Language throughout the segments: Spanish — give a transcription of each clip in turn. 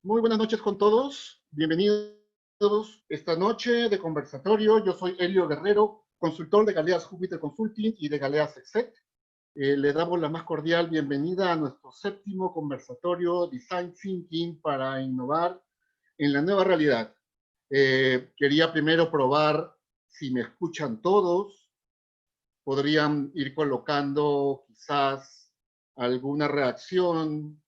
Muy buenas noches con todos. Bienvenidos esta noche de conversatorio. Yo soy Elio Guerrero, consultor de Galeas Júpiter Consulting y de Galeas Exec. Le damos la más cordial bienvenida a nuestro séptimo conversatorio Design Thinking para innovar en la nueva realidad. Quería primero probar si me escuchan todos. Podrían ir colocando quizás alguna reacción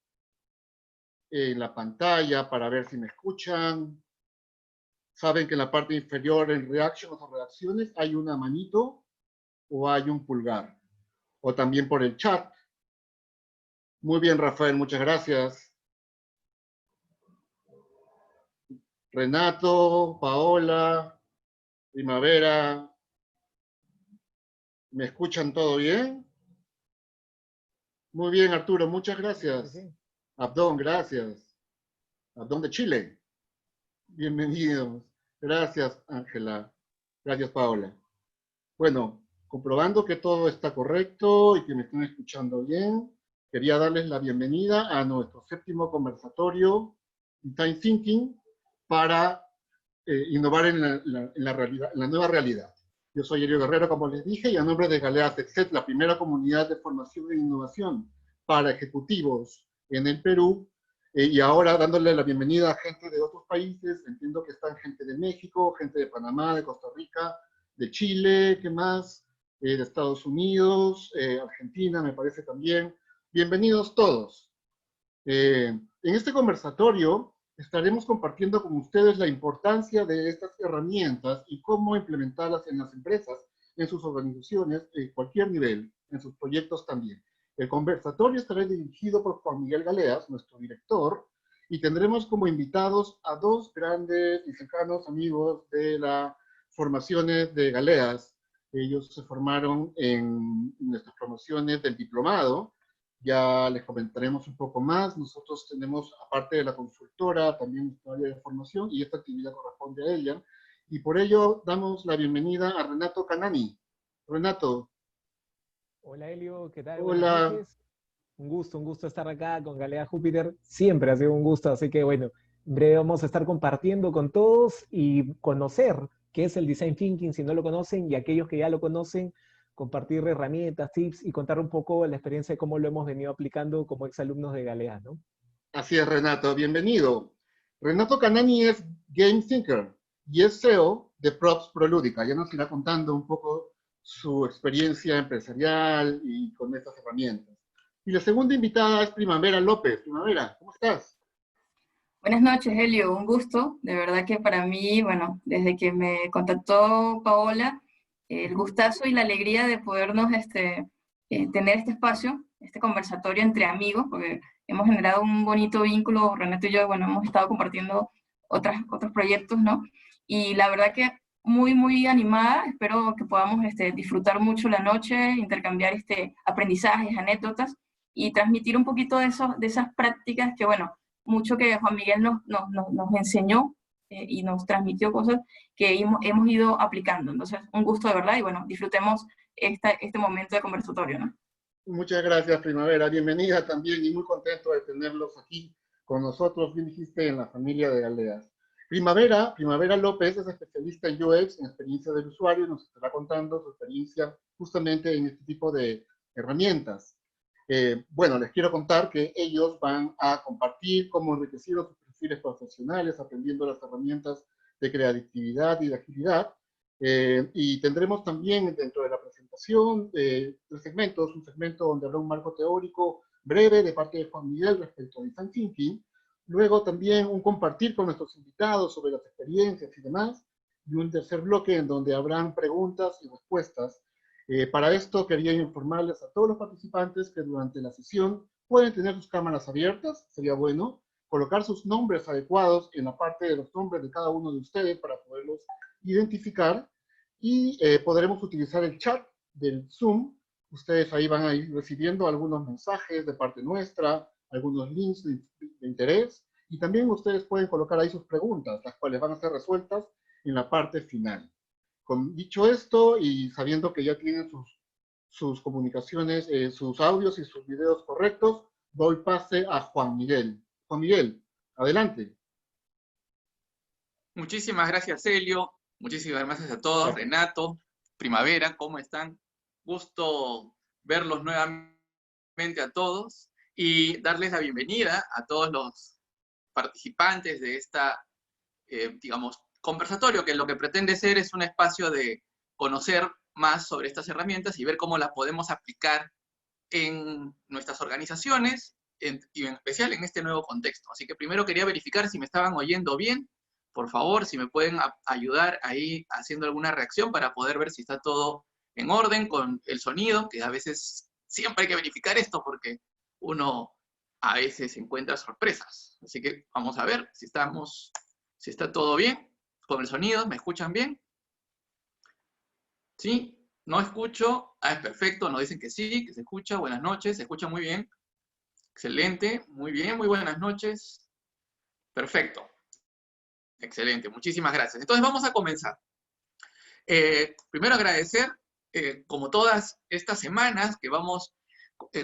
en la pantalla para ver si me escuchan. Saben que en la parte inferior en reactions o reacciones hay una manito o hay un pulgar. O también por el chat. Muy bien, Rafael, muchas gracias. Renato, Paola, Primavera, ¿me escuchan todo bien? Muy bien, Arturo, muchas gracias. Sí. Abdón, gracias. Abdón de Chile. Bienvenidos. Gracias, Ángela. Gracias, Paola. Bueno, comprobando que todo está correcto y que me están escuchando bien, quería darles la bienvenida a nuestro séptimo conversatorio Design Thinking para innovar en la realidad, en la nueva realidad. Yo soy Elio Guerrero, como les dije, y a nombre de Galeas Exec, la primera comunidad de formación e innovación para ejecutivos en el Perú, y ahora dándole la bienvenida a gente de otros países. Entiendo que están gente de México, gente de Panamá, de Costa Rica, de Chile, ¿qué más? De Estados Unidos, Argentina, me parece también. Bienvenidos todos. En este conversatorio estaremos compartiendo con ustedes la importancia de estas herramientas y cómo implementarlas en las empresas, en sus organizaciones, en cualquier nivel, en sus proyectos también. El conversatorio estará dirigido por Juan Miguel Galeas, nuestro director, y tendremos como invitados a dos grandes y cercanos amigos de las formaciones de Galeas. Ellos se formaron en nuestras promociones del diplomado. Ya les comentaremos un poco más. Nosotros tenemos, aparte de la consultora, también nuestra área de formación y esta actividad corresponde a ella. Y por ello damos la bienvenida a Renato Canani. Renato. Hola Elio, ¿qué tal? Buenas Hola. noches. Un gusto estar acá con Galea Júpiter. Siempre ha sido un gusto, así que bueno, en breve vamos a estar compartiendo con todos y conocer qué es el Design Thinking si no lo conocen, y aquellos que ya lo conocen, compartir herramientas, tips y contar un poco la experiencia de cómo lo hemos venido aplicando como exalumnos de Galea, ¿no? Así es, Renato. Bienvenido. Renato Canani es Game Thinker y es CEO de Props Prolúdica. Ya nos irá contando un poco su experiencia empresarial y con estas herramientas. Y la segunda invitada es Primavera López. Primavera, ¿cómo estás? Buenas noches, Helio, un gusto. De verdad que para mí, bueno, desde que me contactó Paola, el gustazo y la alegría de podernos tener este espacio, este conversatorio entre amigos, porque hemos generado un bonito vínculo, Renato y yo, bueno, hemos estado compartiendo otros proyectos, ¿no? Y la verdad que muy, muy animada, espero que podamos disfrutar mucho la noche, intercambiar aprendizajes, anécdotas y transmitir un poquito de esas prácticas que, bueno, mucho que Juan Miguel nos enseñó y nos transmitió cosas que hemos ido aplicando. Entonces, un gusto de verdad y bueno, disfrutemos este momento de conversatorio, ¿no? Muchas gracias, Primavera. Bienvenida también y muy contento de tenerlos aquí con nosotros, bien dijiste, en la familia de Galeas. Primavera López es especialista en UX, en experiencia del usuario, y nos estará contando su experiencia justamente en este tipo de herramientas. Bueno, les quiero contar que ellos van a compartir cómo enriquecieron sus perfiles profesionales, aprendiendo las herramientas de creatividad y de agilidad. Y tendremos también dentro de la presentación tres segmentos, un segmento donde habrá un marco teórico breve de parte de Juan Miguel respecto a Design Thinking, luego también un compartir con nuestros invitados sobre las experiencias y demás, y un tercer bloque en donde habrán preguntas y respuestas. Para esto quería informarles a todos los participantes que durante la sesión pueden tener sus cámaras abiertas, sería bueno, colocar sus nombres adecuados en la parte de los nombres de cada uno de ustedes para poderlos identificar, y podremos utilizar el chat del Zoom. Ustedes ahí van a ir recibiendo algunos mensajes de parte nuestra, algunos links de interés, y también ustedes pueden colocar ahí sus preguntas, las cuales van a ser resueltas en la parte final. Dicho esto, y sabiendo que ya tienen sus comunicaciones, sus audios y sus videos correctos, doy pase a Juan Miguel. Juan Miguel, Adelante. Muchísimas gracias, Helio. Muchísimas gracias a todos. Renato, Primavera, ¿cómo están? Gusto verlos nuevamente a todos y darles la bienvenida a todos los participantes de esta, digamos, conversatorio, que lo que pretende ser es un espacio de conocer más sobre estas herramientas y ver cómo las podemos aplicar en nuestras organizaciones y en especial en este nuevo contexto. Así que primero quería verificar si me estaban oyendo bien. Por favor, si me pueden ayudar ahí haciendo alguna reacción para poder ver si está todo en orden con el sonido, que a veces siempre hay que verificar esto porque uno a veces encuentra sorpresas. Así que vamos a ver si está todo bien con el sonido. ¿Me escuchan bien? ¿Sí? No escucho. Ah, es perfecto. Nos dicen que sí, que se escucha. Buenas noches. Se escucha muy bien. Excelente. Muy bien. Muy buenas noches. Perfecto. Excelente. Muchísimas gracias. Entonces vamos a comenzar. Primero agradecer, como todas estas semanas, que vamos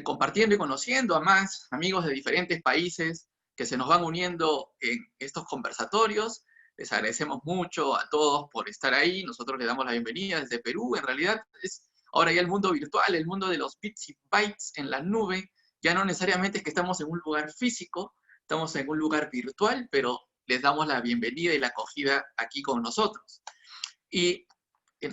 compartiendo y conociendo a más amigos de diferentes países que se nos van uniendo en estos conversatorios. Les agradecemos mucho a todos por estar ahí. Nosotros les damos la bienvenida desde Perú. En realidad es ahora ya el mundo virtual, el mundo de los bits y bytes en la nube. Ya no necesariamente es que estamos en un lugar físico, estamos en un lugar virtual, pero les damos la bienvenida y la acogida aquí con nosotros. Y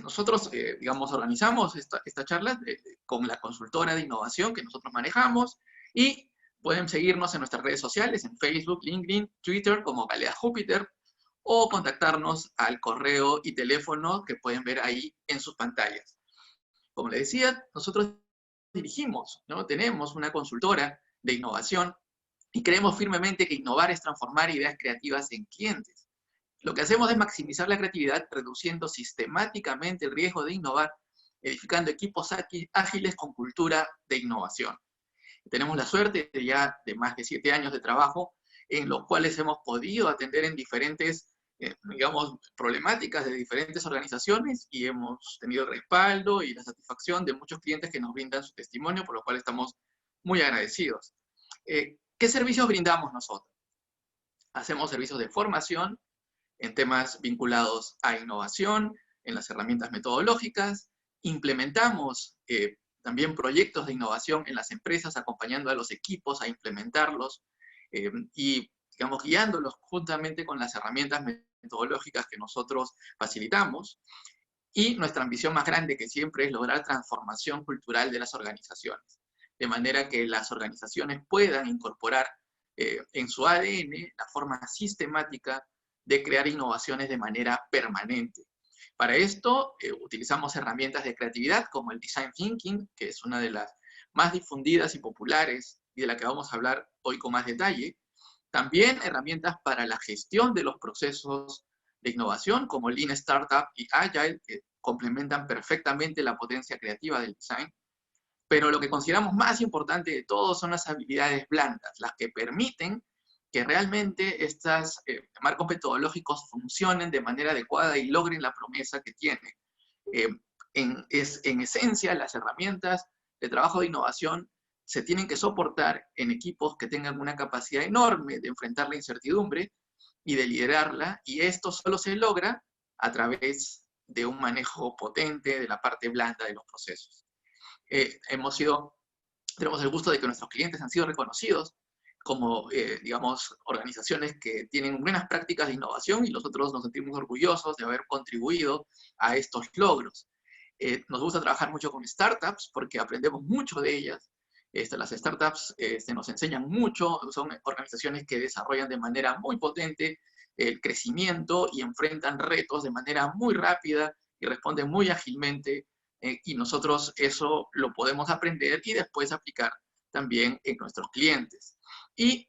nosotros, digamos, organizamos esta charla con la consultora de innovación que nosotros manejamos y pueden seguirnos en nuestras redes sociales, en Facebook, LinkedIn, Twitter, como Galea Júpiter, o contactarnos al correo y teléfono que pueden ver ahí en sus pantallas. Como les decía, nosotros dirigimos, ¿no? Tenemos una consultora de innovación y creemos firmemente que innovar es transformar ideas creativas en clientes. Lo que hacemos es maximizar la creatividad, reduciendo sistemáticamente el riesgo de innovar, edificando equipos ágiles con cultura de innovación. Tenemos la suerte de más de 7 años de trabajo, en los cuales hemos podido atender en diferentes, digamos, problemáticas de diferentes organizaciones y hemos tenido el respaldo y la satisfacción de muchos clientes que nos brindan su testimonio, por lo cual estamos muy agradecidos. ¿Qué servicios brindamos nosotros? Hacemos servicios de formación en temas vinculados a innovación, en las herramientas metodológicas, implementamos también proyectos de innovación en las empresas, acompañando a los equipos a implementarlos y, digamos, guiándolos juntamente con las herramientas metodológicas que nosotros facilitamos. Y nuestra ambición más grande, que siempre es lograr transformación cultural de las organizaciones, de manera que las organizaciones puedan incorporar en su ADN la forma sistemática de crear innovaciones de manera permanente. Para esto utilizamos herramientas de creatividad como el Design Thinking, que es una de las más difundidas y populares y de la que vamos a hablar hoy con más detalle. También herramientas para la gestión de los procesos de innovación como Lean Startup y Agile, que complementan perfectamente la potencia creativa del design. Pero lo que consideramos más importante de todo son las habilidades blandas, las que permiten que realmente estos marcos metodológicos funcionen de manera adecuada y logren la promesa que tienen. En esencia, las herramientas de trabajo de innovación se tienen que soportar en equipos que tengan una capacidad enorme de enfrentar la incertidumbre y de liderarla, y esto solo se logra a través de un manejo potente de la parte blanda de los procesos. Tenemos el gusto de que nuestros clientes han sido reconocidos como, digamos, organizaciones que tienen buenas prácticas de innovación y nosotros nos sentimos orgullosos de haber contribuido a estos logros. Nos gusta trabajar mucho con startups porque aprendemos mucho de ellas. Las startups nos enseñan mucho, son organizaciones que desarrollan de manera muy potente el crecimiento y enfrentan retos de manera muy rápida y responden muy ágilmente, y nosotros eso lo podemos aprender y después aplicar también en nuestros clientes. Y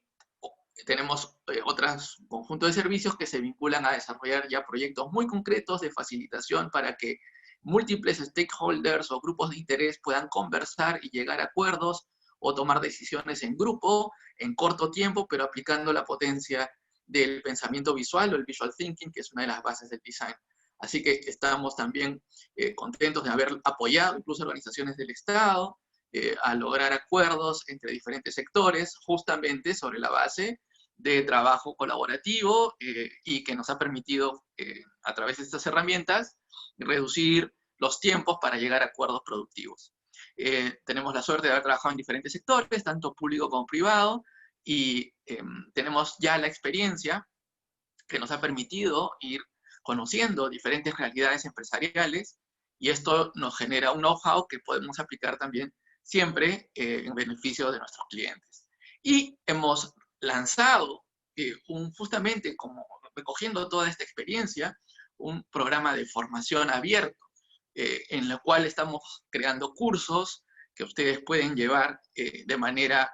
tenemos otros conjuntos de servicios que se vinculan a desarrollar ya proyectos muy concretos de facilitación para que múltiples stakeholders o grupos de interés puedan conversar y llegar a acuerdos o tomar decisiones en grupo, en corto tiempo, pero aplicando la potencia del pensamiento visual o el visual thinking, que es una de las bases del design. Así que estamos también contentos de haber apoyado incluso organizaciones del Estado a lograr acuerdos entre diferentes sectores, justamente sobre la base de trabajo colaborativo y que nos ha permitido, a través de estas herramientas, reducir los tiempos para llegar a acuerdos productivos. Tenemos la suerte de haber trabajado en diferentes sectores, tanto público como privado, y tenemos ya la experiencia que nos ha permitido ir conociendo diferentes realidades empresariales, y esto nos genera un know-how que podemos aplicar también siempre en beneficio de nuestros clientes. Y hemos lanzado, justamente como recogiendo toda esta experiencia, un programa de formación abierto, en el cual estamos creando cursos que ustedes pueden llevar de manera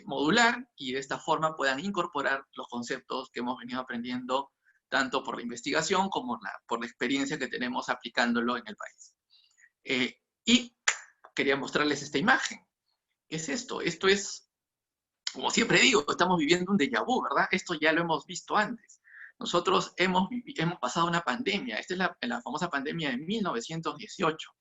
modular, y de esta forma puedan incorporar los conceptos que hemos venido aprendiendo tanto por la investigación como por la experiencia que tenemos aplicándolo en el país. Y quería mostrarles esta imagen. ¿Qué es esto? Esto es, como siempre digo, estamos viviendo un déjà vu, ¿verdad? Esto ya lo hemos visto antes. Nosotros hemos pasado una pandemia. Esta es la famosa pandemia de 1918.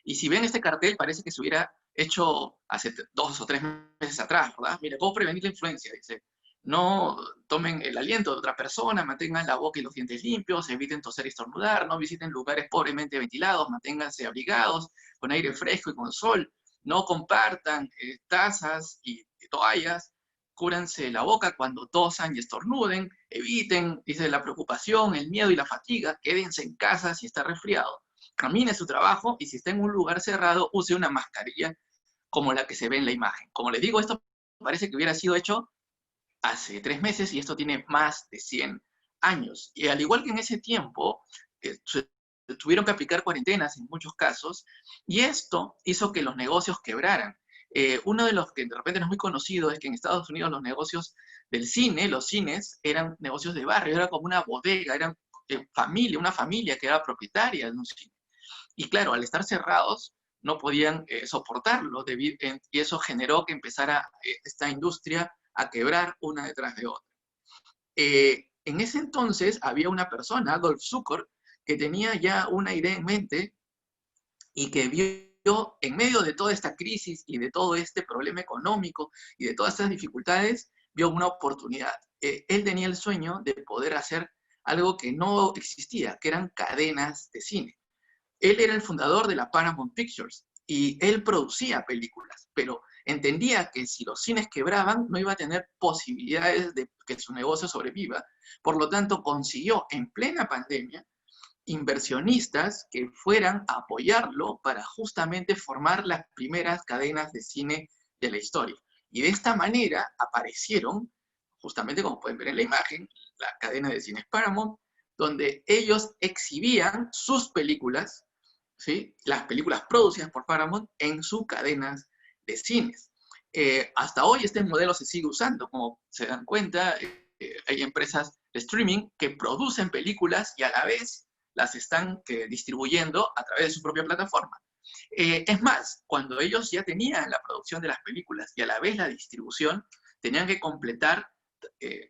Y si ven este cartel, parece que se hubiera hecho hace 2 o 3 meses atrás, ¿verdad? Mira, ¿cómo prevenir la influencia? Dice, no tomen el aliento de otra persona, mantengan la boca y los dientes limpios, eviten toser y estornudar, no visiten lugares pobremente ventilados, manténganse abrigados, con aire fresco y con sol, no compartan tazas y toallas, cúbranse la boca cuando tosan y estornuden, eviten, dice, la preocupación, el miedo y la fatiga, quédense en casa si está resfriado, camine a su trabajo, y si está en un lugar cerrado, use una mascarilla como la que se ve en la imagen. Como les digo, esto parece que hubiera sido hecho hace 3 meses, y esto tiene más de 100 años. Y al igual que en ese tiempo, tuvieron que aplicar cuarentenas en muchos casos, y esto hizo que los negocios quebraran. Uno de los que de repente no es muy conocido es que en Estados Unidos los negocios del cine, los cines, eran negocios de barrio, era como una bodega, eran una familia que era propietaria de un cine. Y claro, al estar cerrados, no podían soportarlo, y eso generó que empezara esta industria a quebrar una detrás de otra. En ese entonces había una persona, Adolf Zukor, que tenía ya una idea en mente y que vio en medio de toda esta crisis y de todo este problema económico y de todas estas dificultades, vio una oportunidad. Él tenía el sueño de poder hacer algo que no existía, que eran cadenas de cine. Él era el fundador de la Paramount Pictures y él producía películas, pero entendía que si los cines quebraban no iba a tener posibilidades de que su negocio sobreviva. Por lo tanto, consiguió en plena pandemia inversionistas que fueran a apoyarlo para justamente formar las primeras cadenas de cine de la historia. Y de esta manera aparecieron, justamente como pueden ver en la imagen, la cadena de cines Paramount, donde ellos exhibían sus películas, ¿sí? Las películas producidas por Paramount en sus cadenas de cines. Hasta hoy este modelo se sigue usando, como se dan cuenta, hay empresas de streaming que producen películas y a la vez las están distribuyendo a través de su propia plataforma. Es más, cuando ellos ya tenían la producción de las películas y a la vez la distribución, tenían que completar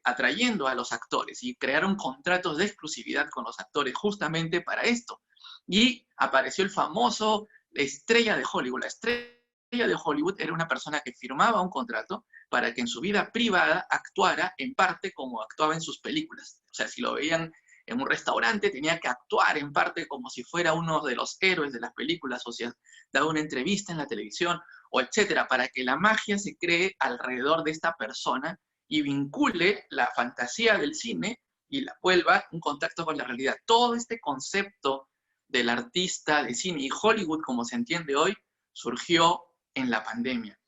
atrayendo a los actores, y crearon contratos de exclusividad con los actores justamente para esto. Y apareció el famoso estrella de Hollywood. La estrella de Hollywood era una persona que firmaba un contrato para que en su vida privada actuara en parte como actuaba en sus películas. O sea, si lo veían en un restaurante, tenía que actuar en parte como si fuera uno de los héroes de las películas, o sea, daba una entrevista en la televisión, o etcétera, para que la magia se cree alrededor de esta persona y vincule la fantasía del cine y la vuelva un contacto con la realidad. Todo este concepto del artista de cine y Hollywood, como se entiende hoy, surgió en la pandemia.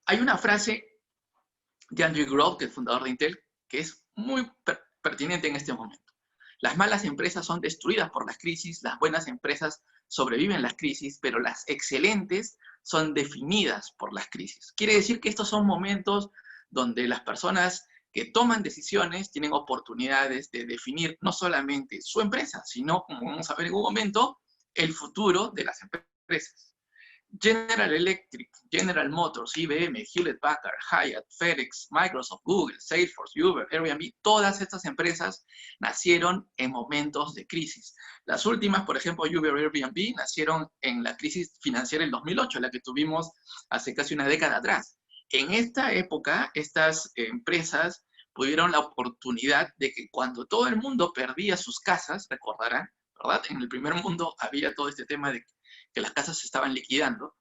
Hay una frase de Andrew Grove, que es el fundador de Intel, que es muy pertinente en este momento. Las malas empresas son destruidas por las crisis, las buenas empresas sobreviven las crisis, pero las excelentes son definidas por las crisis. Quiere decir que estos son momentos donde las personas que toman decisiones tienen oportunidades de definir no solamente su empresa, sino, como vamos a ver en un momento, el futuro de las empresas. General Electric, General Motors, IBM, Hewlett-Packard, Hyatt, FedEx, Microsoft, Google, Salesforce, Uber, Airbnb, todas estas empresas nacieron en momentos de crisis. Las últimas, por ejemplo, Uber y Airbnb, nacieron en la crisis financiera del 2008, la que tuvimos hace casi una década atrás. en esta época, estas empresas tuvieron la oportunidad de que cuando todo el mundo perdía sus casas, recordarán, ¿verdad? En el primer mundo había todo este tema de que las casas se estaban liquidando.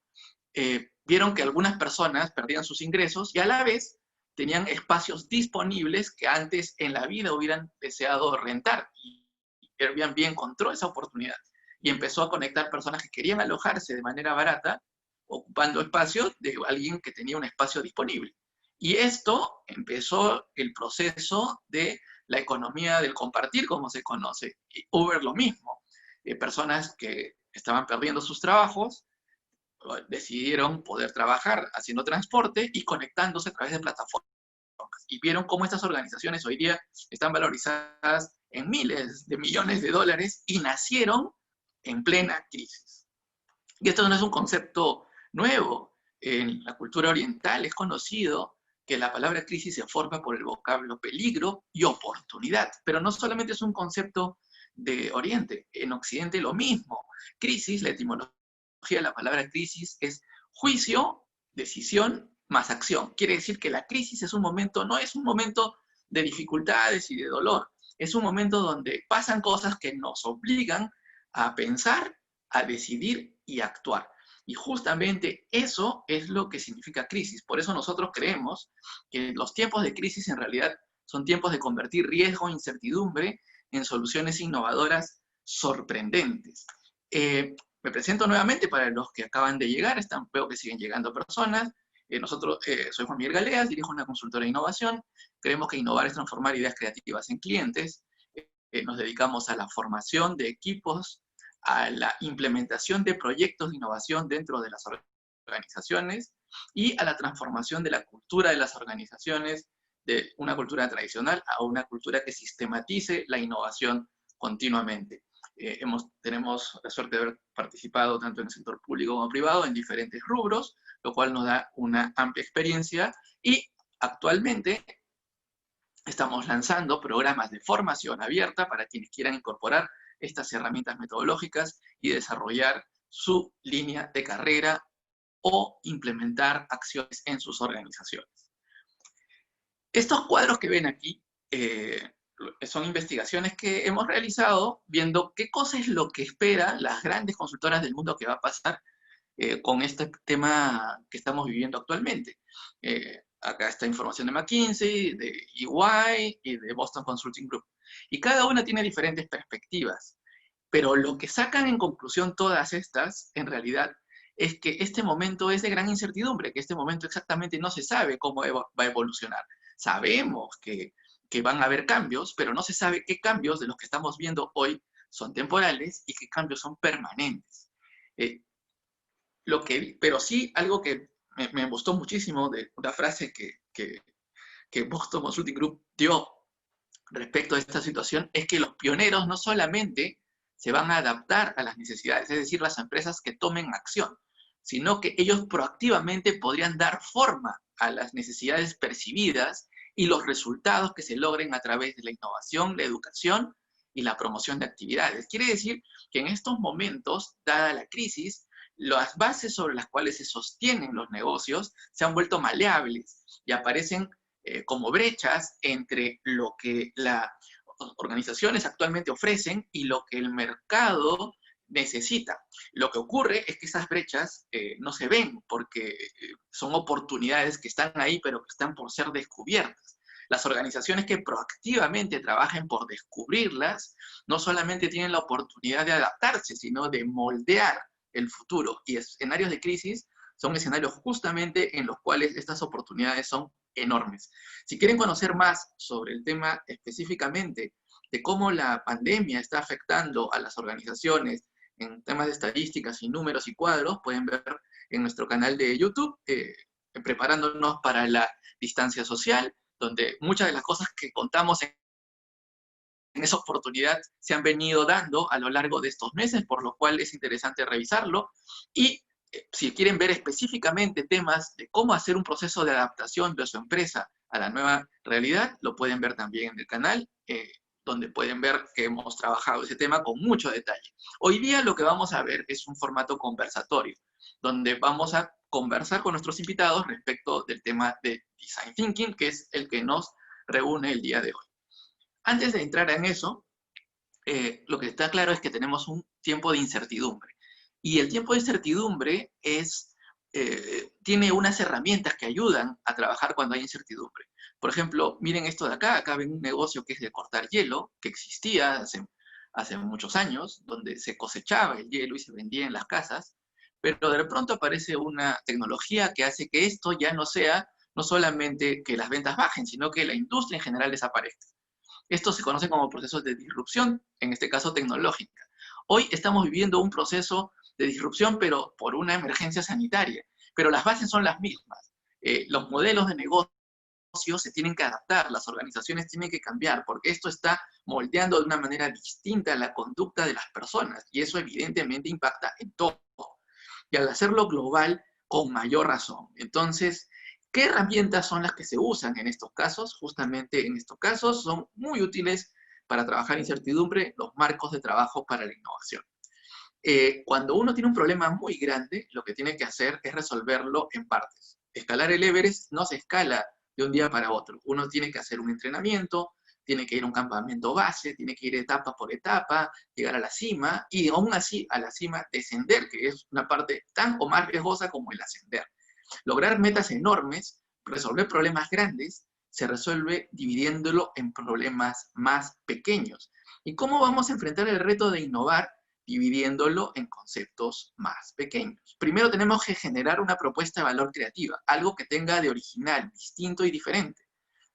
Vieron que algunas personas perdían sus ingresos y a la vez tenían espacios disponibles que antes en la vida hubieran deseado rentar. Y Airbnb encontró esa oportunidad y empezó a conectar personas que querían alojarse de manera barata, ocupando espacios de alguien que tenía un espacio disponible. Y esto empezó el proceso de la economía del compartir, como se conoce. Y Uber lo mismo. Personas que estaban perdiendo sus trabajos decidieron poder trabajar haciendo transporte y conectándose a través de plataformas. Y vieron cómo estas organizaciones hoy día están valorizadas en miles de millones de dólares y nacieron en plena crisis. Y esto no es un concepto nuevo. En la cultura oriental es conocido que la palabra crisis se forma por el vocablo peligro y oportunidad. Pero no solamente es un concepto de Oriente, en Occidente lo mismo. Crisis, la etimología de la palabra crisis es juicio, decisión más acción. Quiere decir que la crisis es un momento, no es un momento de dificultades y de dolor, es un momento donde pasan cosas que nos obligan a pensar, a decidir y a actuar. Y justamente eso es lo que significa crisis. Por eso nosotros creemos que los tiempos de crisis en realidad son tiempos de convertir riesgo e incertidumbre en soluciones innovadoras sorprendentes. Me presento nuevamente para los que acaban de llegar, veo que siguen llegando personas. Soy Juan Miguel Galeas, dirijo una consultora de innovación. Creemos que innovar es transformar ideas creativas en clientes. Nos dedicamos a la formación de equipos, a la implementación de proyectos de innovación dentro de las organizaciones y a la transformación de la cultura de las organizaciones de una cultura tradicional a una cultura que sistematice la innovación continuamente. Tenemos la suerte de haber participado tanto en el sector público como privado en diferentes rubros, lo cual nos da una amplia experiencia y actualmente estamos lanzando programas de formación abierta para quienes quieran incorporar estas herramientas metodológicas y desarrollar su línea de carrera o implementar acciones en sus organizaciones. Estos cuadros que ven aquí son investigaciones que hemos realizado viendo qué cosa es lo que esperan las grandes consultoras del mundo que va a pasar con este tema que estamos viviendo actualmente. Acá está información de McKinsey, de EY y de Boston Consulting Group. Y cada una tiene diferentes perspectivas. Pero lo que sacan en conclusión todas estas, en realidad, es que este momento es de gran incertidumbre, que este momento exactamente no se sabe cómo va a evolucionar. Sabemos que van a haber cambios, pero no se sabe qué cambios de los que estamos viendo hoy son temporales y qué cambios son permanentes. Pero sí, algo que me gustó muchísimo de una frase que Boston Consulting Group dio respecto a esta situación, es que los pioneros no solamente se van a adaptar a las necesidades, es decir, las empresas que tomen acción, sino que ellos proactivamente podrían dar forma a las necesidades percibidas y los resultados que se logren a través de la innovación, la educación y la promoción de actividades. Quiere decir que en estos momentos, dada la crisis, las bases sobre las cuales se sostienen los negocios se han vuelto maleables y aparecen como brechas entre lo que las organizaciones actualmente ofrecen y lo que el mercado necesita. Lo que ocurre es que esas brechas no se ven porque son oportunidades que están ahí pero que están por ser descubiertas. Las organizaciones que proactivamente trabajen por descubrirlas no solamente tienen la oportunidad de adaptarse, sino de moldear el futuro. Y escenarios de crisis son escenarios justamente en los cuales estas oportunidades son enormes. Si quieren conocer más sobre el tema específicamente de cómo la pandemia está afectando a las organizaciones en temas de estadísticas y números y cuadros, pueden ver en nuestro canal de YouTube, preparándonos para la distancia social, donde muchas de las cosas que contamos en esa oportunidad se han venido dando a lo largo de estos meses, por lo cual es interesante revisarlo. Y si quieren ver específicamente temas de cómo hacer un proceso de adaptación de su empresa a la nueva realidad, lo pueden ver también en el canal, donde pueden ver que hemos trabajado ese tema con mucho detalle. Hoy día lo que vamos a ver es un formato conversatorio, donde vamos a conversar con nuestros invitados respecto del tema de Design Thinking, que es el que nos reúne el día de hoy. Antes de entrar en eso, lo que está claro es que tenemos un tiempo de incertidumbre. Y el tiempo de incertidumbre tiene unas herramientas que ayudan a trabajar cuando hay incertidumbre. Por ejemplo, miren esto de acá. Acá ven un negocio que es de cortar hielo, que existía hace muchos años, donde se cosechaba el hielo y se vendía en las casas, pero de pronto aparece una tecnología que hace que esto ya no sea, no solamente que las ventas bajen, sino que la industria en general desaparezca. Esto se conoce como procesos de disrupción, en este caso tecnológica. Hoy estamos viviendo un proceso de disrupción, pero por una emergencia sanitaria. Pero las bases son las mismas. Los modelos de negocio se tienen que adaptar, las organizaciones tienen que cambiar, porque esto está moldeando de una manera distinta la conducta de las personas, y eso evidentemente impacta en todo. Y al hacerlo global, con mayor razón. Entonces, ¿qué herramientas son las que se usan en estos casos? Justamente en estos casos son muy útiles para trabajar incertidumbre, los marcos de trabajo para la innovación. Cuando uno tiene un problema muy grande, lo que tiene que hacer es resolverlo en partes. Escalar el Everest no se escala de un día para otro. Uno tiene que hacer un entrenamiento, tiene que ir a un campamento base, tiene que ir etapa por etapa, llegar a la cima, y aún así a la cima descender, que es una parte tan o más riesgosa como el ascender. Lograr metas enormes, resolver problemas grandes, se resuelve dividiéndolo en problemas más pequeños. ¿Y cómo vamos a enfrentar el reto de innovar? Dividiéndolo en conceptos más pequeños. Primero tenemos que generar una propuesta de valor creativa, algo que tenga de original, distinto y diferente.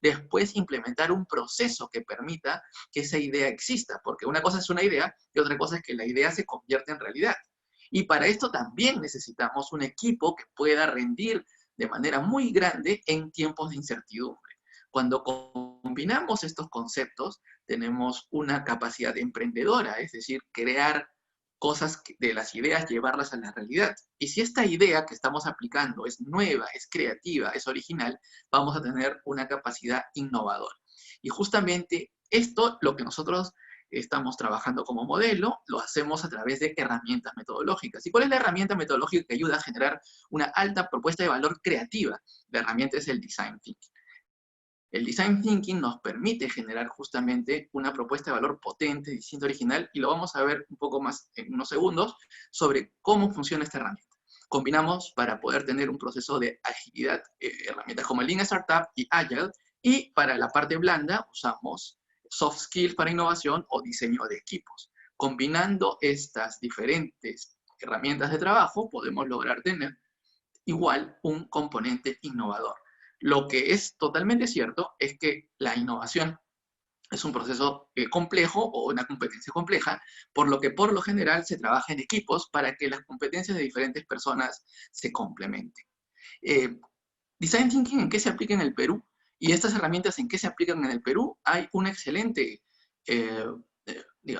Después implementar un proceso que permita que esa idea exista, porque una cosa es una idea y otra cosa es que la idea se convierta en realidad. Y para esto también necesitamos un equipo que pueda rendir de manera muy grande en tiempos de incertidumbre. Cuando combinamos estos conceptos, tenemos una capacidad emprendedora, es decir, crear cosas de las ideas, llevarlas a la realidad. Y si esta idea que estamos aplicando es nueva, es creativa, es original, vamos a tener una capacidad innovadora. Y justamente esto, lo que nosotros estamos trabajando como modelo, lo hacemos a través de herramientas metodológicas. ¿Y cuál es la herramienta metodológica que ayuda a generar una alta propuesta de valor creativa? La herramienta es el Design Thinking. El Design Thinking nos permite generar justamente una propuesta de valor potente, distinta, original, y lo vamos a ver un poco más en unos segundos sobre cómo funciona esta herramienta. Combinamos para poder tener un proceso de agilidad, herramientas como el Lean Startup y Agile, y para la parte blanda usamos soft skills para innovación o diseño de equipos. Combinando estas diferentes herramientas de trabajo, podemos lograr tener igual un componente innovador. Lo que es totalmente cierto es que la innovación es un proceso complejo o una competencia compleja, por lo que por lo general se trabaja en equipos para que las competencias de diferentes personas se complementen. Design Thinking, ¿en qué se aplica en el Perú? Y estas herramientas, ¿en qué se aplican en el Perú? Hay un excelente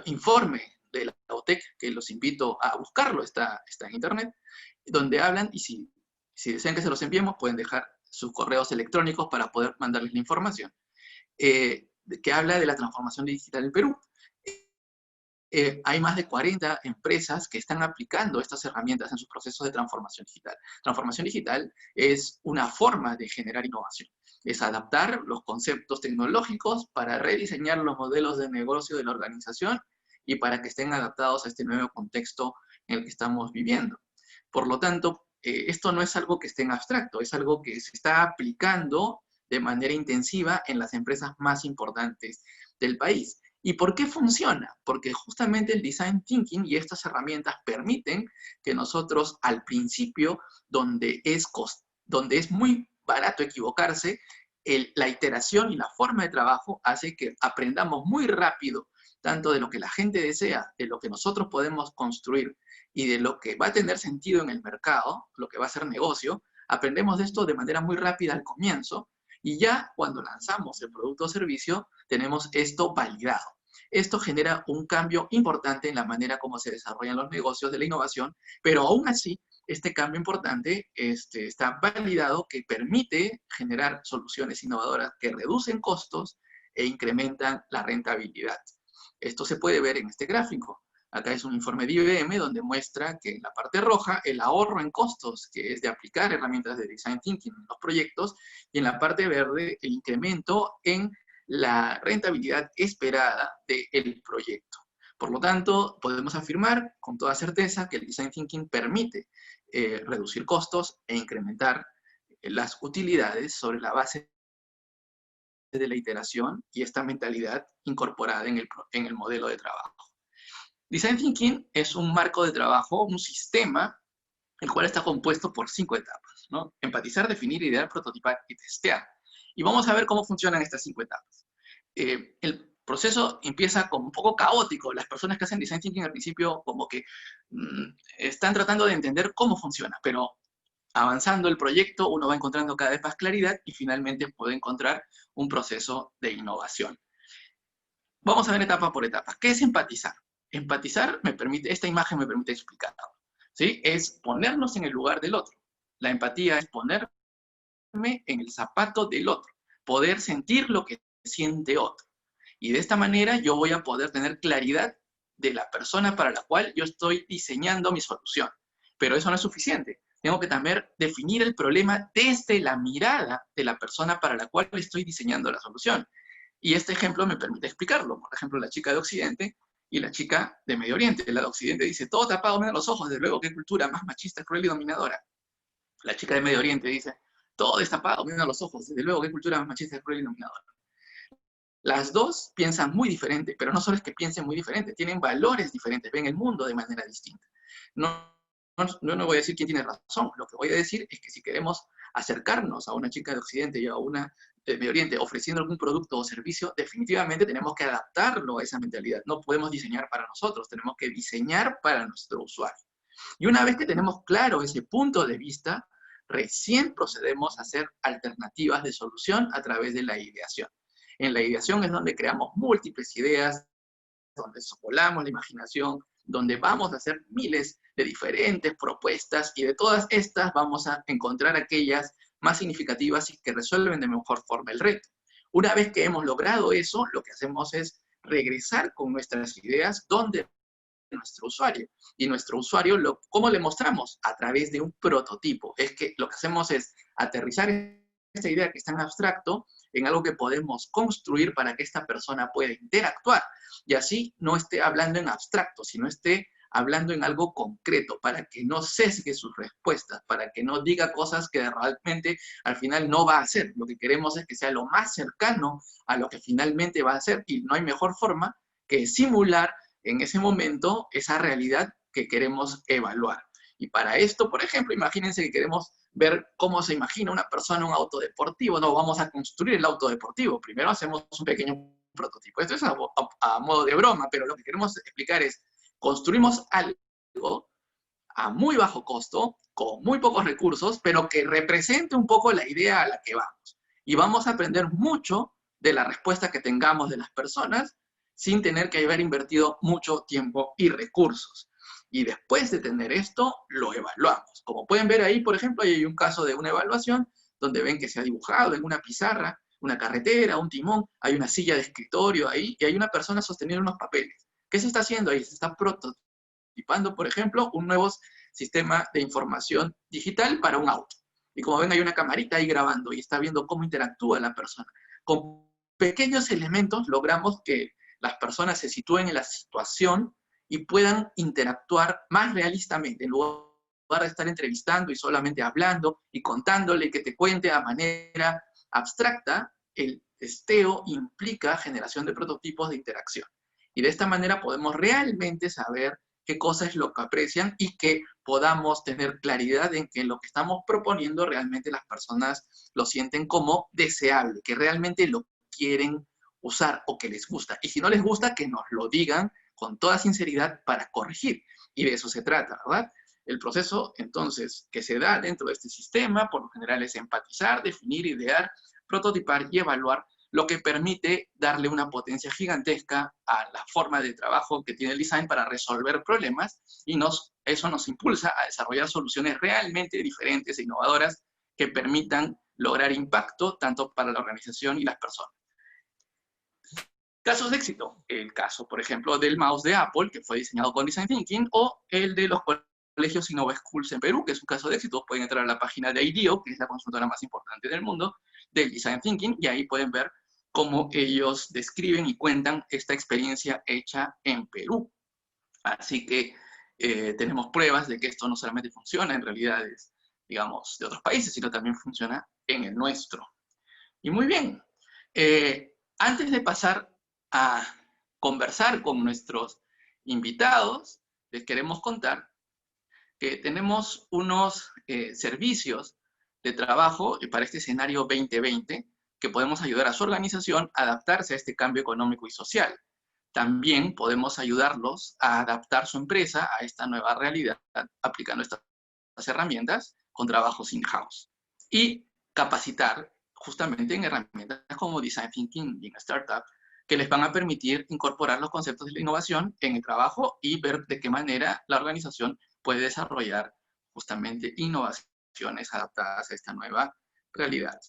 informe de la OTEC, que los invito a buscarlo, está en internet, donde hablan, y si desean que se los enviemos, pueden dejar sus correos electrónicos para poder mandarles la información, que habla de la transformación digital en Perú. Hay más de 40 empresas que están aplicando estas herramientas en sus procesos de transformación digital. Transformación digital es una forma de generar innovación. Es adaptar los conceptos tecnológicos para rediseñar los modelos de negocio de la organización y para que estén adaptados a este nuevo contexto en el que estamos viviendo. Por lo tanto, esto no es algo que esté en abstracto, es algo que se está aplicando de manera intensiva en las empresas más importantes del país. ¿Y por qué funciona? Porque justamente el Design Thinking y estas herramientas permiten que nosotros al principio, donde es muy barato equivocarse, la iteración y la forma de trabajo hace que aprendamos muy rápido tanto de lo que la gente desea, de lo que nosotros podemos construir y de lo que va a tener sentido en el mercado, lo que va a ser negocio. Aprendemos de esto de manera muy rápida al comienzo, y ya cuando lanzamos el producto o servicio, tenemos esto validado. Esto genera un cambio importante en la manera como se desarrollan los negocios de la innovación, pero aún así, este cambio importante está validado, que permite generar soluciones innovadoras que reducen costos, e incrementan la rentabilidad. Esto se puede ver en este gráfico. Acá es un informe de IBM donde muestra que en la parte roja el ahorro en costos, que es de aplicar herramientas de Design Thinking en los proyectos, y en la parte verde el incremento en la rentabilidad esperada del proyecto. Por lo tanto, podemos afirmar con toda certeza que el Design Thinking permite reducir costos e incrementar las utilidades sobre la base de la iteración y esta mentalidad incorporada en el modelo de trabajo. Design Thinking es un marco de trabajo, un sistema, el cual está compuesto por 5 etapas, ¿no? Empatizar, definir, idear, prototipar y testear. Y vamos a ver cómo funcionan estas 5 etapas. El proceso empieza como un poco caótico. Las personas que hacen Design Thinking al principio como que están tratando de entender cómo funciona, pero avanzando el proyecto uno va encontrando cada vez más claridad y finalmente puede encontrar un proceso de innovación. Vamos a ver etapa por etapa. ¿Qué es empatizar? Empatizar esta imagen me permite explicarlo, ¿sí? Es ponernos en el lugar del otro. La empatía es ponerme en el zapato del otro, poder sentir lo que siente otro. Y de esta manera yo voy a poder tener claridad de la persona para la cual yo estoy diseñando mi solución. Pero eso no es suficiente. Tengo que también definir el problema desde la mirada de la persona para la cual estoy diseñando la solución. Y este ejemplo me permite explicarlo. Por ejemplo, la chica de Occidente y la chica de Medio Oriente. La de Occidente dice, todo tapado menos los ojos, desde luego, qué cultura más machista, cruel y dominadora. La chica de Medio Oriente dice, todo destapado menos los ojos, desde luego, qué cultura más machista, cruel y dominadora. Las dos piensan muy diferente, pero no solo es que piensen muy diferente, tienen valores diferentes, ven el mundo de manera distinta. Yo no voy a decir quién tiene razón, lo que voy a decir es que si queremos acercarnos a una chica de Occidente y a una de Medio Oriente ofreciendo algún producto o servicio, definitivamente tenemos que adaptarlo a esa mentalidad. No podemos diseñar para nosotros, tenemos que diseñar para nuestro usuario. Y una vez que tenemos claro ese punto de vista, recién procedemos a hacer alternativas de solución a través de la ideación. En la ideación es donde creamos múltiples ideas, donde sopolamos la imaginación, donde vamos a hacer miles de diferentes propuestas y de todas estas vamos a encontrar aquellas más significativas y que resuelven de mejor forma el reto. Una vez que hemos logrado eso, lo que hacemos es regresar con nuestras ideas donde nuestro usuario. Y nuestro usuario, ¿cómo le mostramos? A través de un prototipo. Es que lo que hacemos es aterrizar esta idea que está en abstracto en algo que podemos construir para que esta persona pueda interactuar. Y así no esté hablando en abstracto, sino esté hablando en algo concreto, para que no sesgue sus respuestas, para que no diga cosas que realmente al final no va a hacer. Lo que queremos es que sea lo más cercano a lo que finalmente va a hacer, y no hay mejor forma que simular en ese momento esa realidad que queremos evaluar. Y para esto, por ejemplo, imagínense que queremos ver cómo se imagina una persona un auto deportivo. No, vamos a construir el auto deportivo. Primero hacemos un pequeño prototipo. Esto es a modo de broma, pero lo que queremos explicar es, construimos algo a muy bajo costo, con muy pocos recursos, pero que represente un poco la idea a la que vamos. Y vamos a aprender mucho de la respuesta que tengamos de las personas, sin tener que haber invertido mucho tiempo y recursos. Y después de tener esto, lo evaluamos. Como pueden ver ahí, por ejemplo, hay un caso de una evaluación donde ven que se ha dibujado en una pizarra, una carretera, un timón, hay una silla de escritorio ahí, y hay una persona sosteniendo unos papeles. ¿Qué se está haciendo ahí? Se está prototipando, por ejemplo, un nuevo sistema de información digital para un auto. Y como ven, hay una camarita ahí grabando y está viendo cómo interactúa la persona. Con pequeños elementos logramos que las personas se sitúen en la situación y puedan interactuar más realistamente, en lugar de estar entrevistando y solamente hablando y contándole que te cuente a manera abstracta. El testeo implica generación de prototipos de interacción. Y de esta manera podemos realmente saber qué cosa es lo que aprecian y que podamos tener claridad en que lo que estamos proponiendo realmente las personas lo sienten como deseable, que realmente lo quieren usar o que les gusta. Y si no les gusta, que nos lo digan con toda sinceridad para corregir. Y de eso se trata, ¿verdad? El proceso, entonces, que se da dentro de este sistema, por lo general es empatizar, definir, idear, prototipar y evaluar, lo que permite darle una potencia gigantesca a la forma de trabajo que tiene el design para resolver problemas, y eso nos impulsa a desarrollar soluciones realmente diferentes e innovadoras que permitan lograr impacto tanto para la organización y las personas. Casos de éxito. El caso, por ejemplo, del mouse de Apple, que fue diseñado con Design Thinking, o el de los colegios Innova Schools en Perú, que es un caso de éxito. Pueden entrar a la página de IDEO, que es la consultora más importante del mundo, del Design Thinking, y ahí pueden ver cómo ellos describen y cuentan esta experiencia hecha en Perú. Así que tenemos pruebas de que esto no solamente funciona en realidades, digamos, de otros países, sino también funciona en el nuestro. Y muy bien, antes de pasar a conversar con nuestros invitados, les queremos contar que tenemos unos servicios de trabajo para este escenario 2020 que podemos ayudar a su organización a adaptarse a este cambio económico y social. También podemos ayudarlos a adaptar su empresa a esta nueva realidad aplicando estas herramientas con trabajos in-house. Y capacitar justamente en herramientas como Design Thinking y Startup que les van a permitir incorporar los conceptos de la innovación en el trabajo y ver de qué manera la organización puede desarrollar justamente innovaciones adaptadas a esta nueva realidad.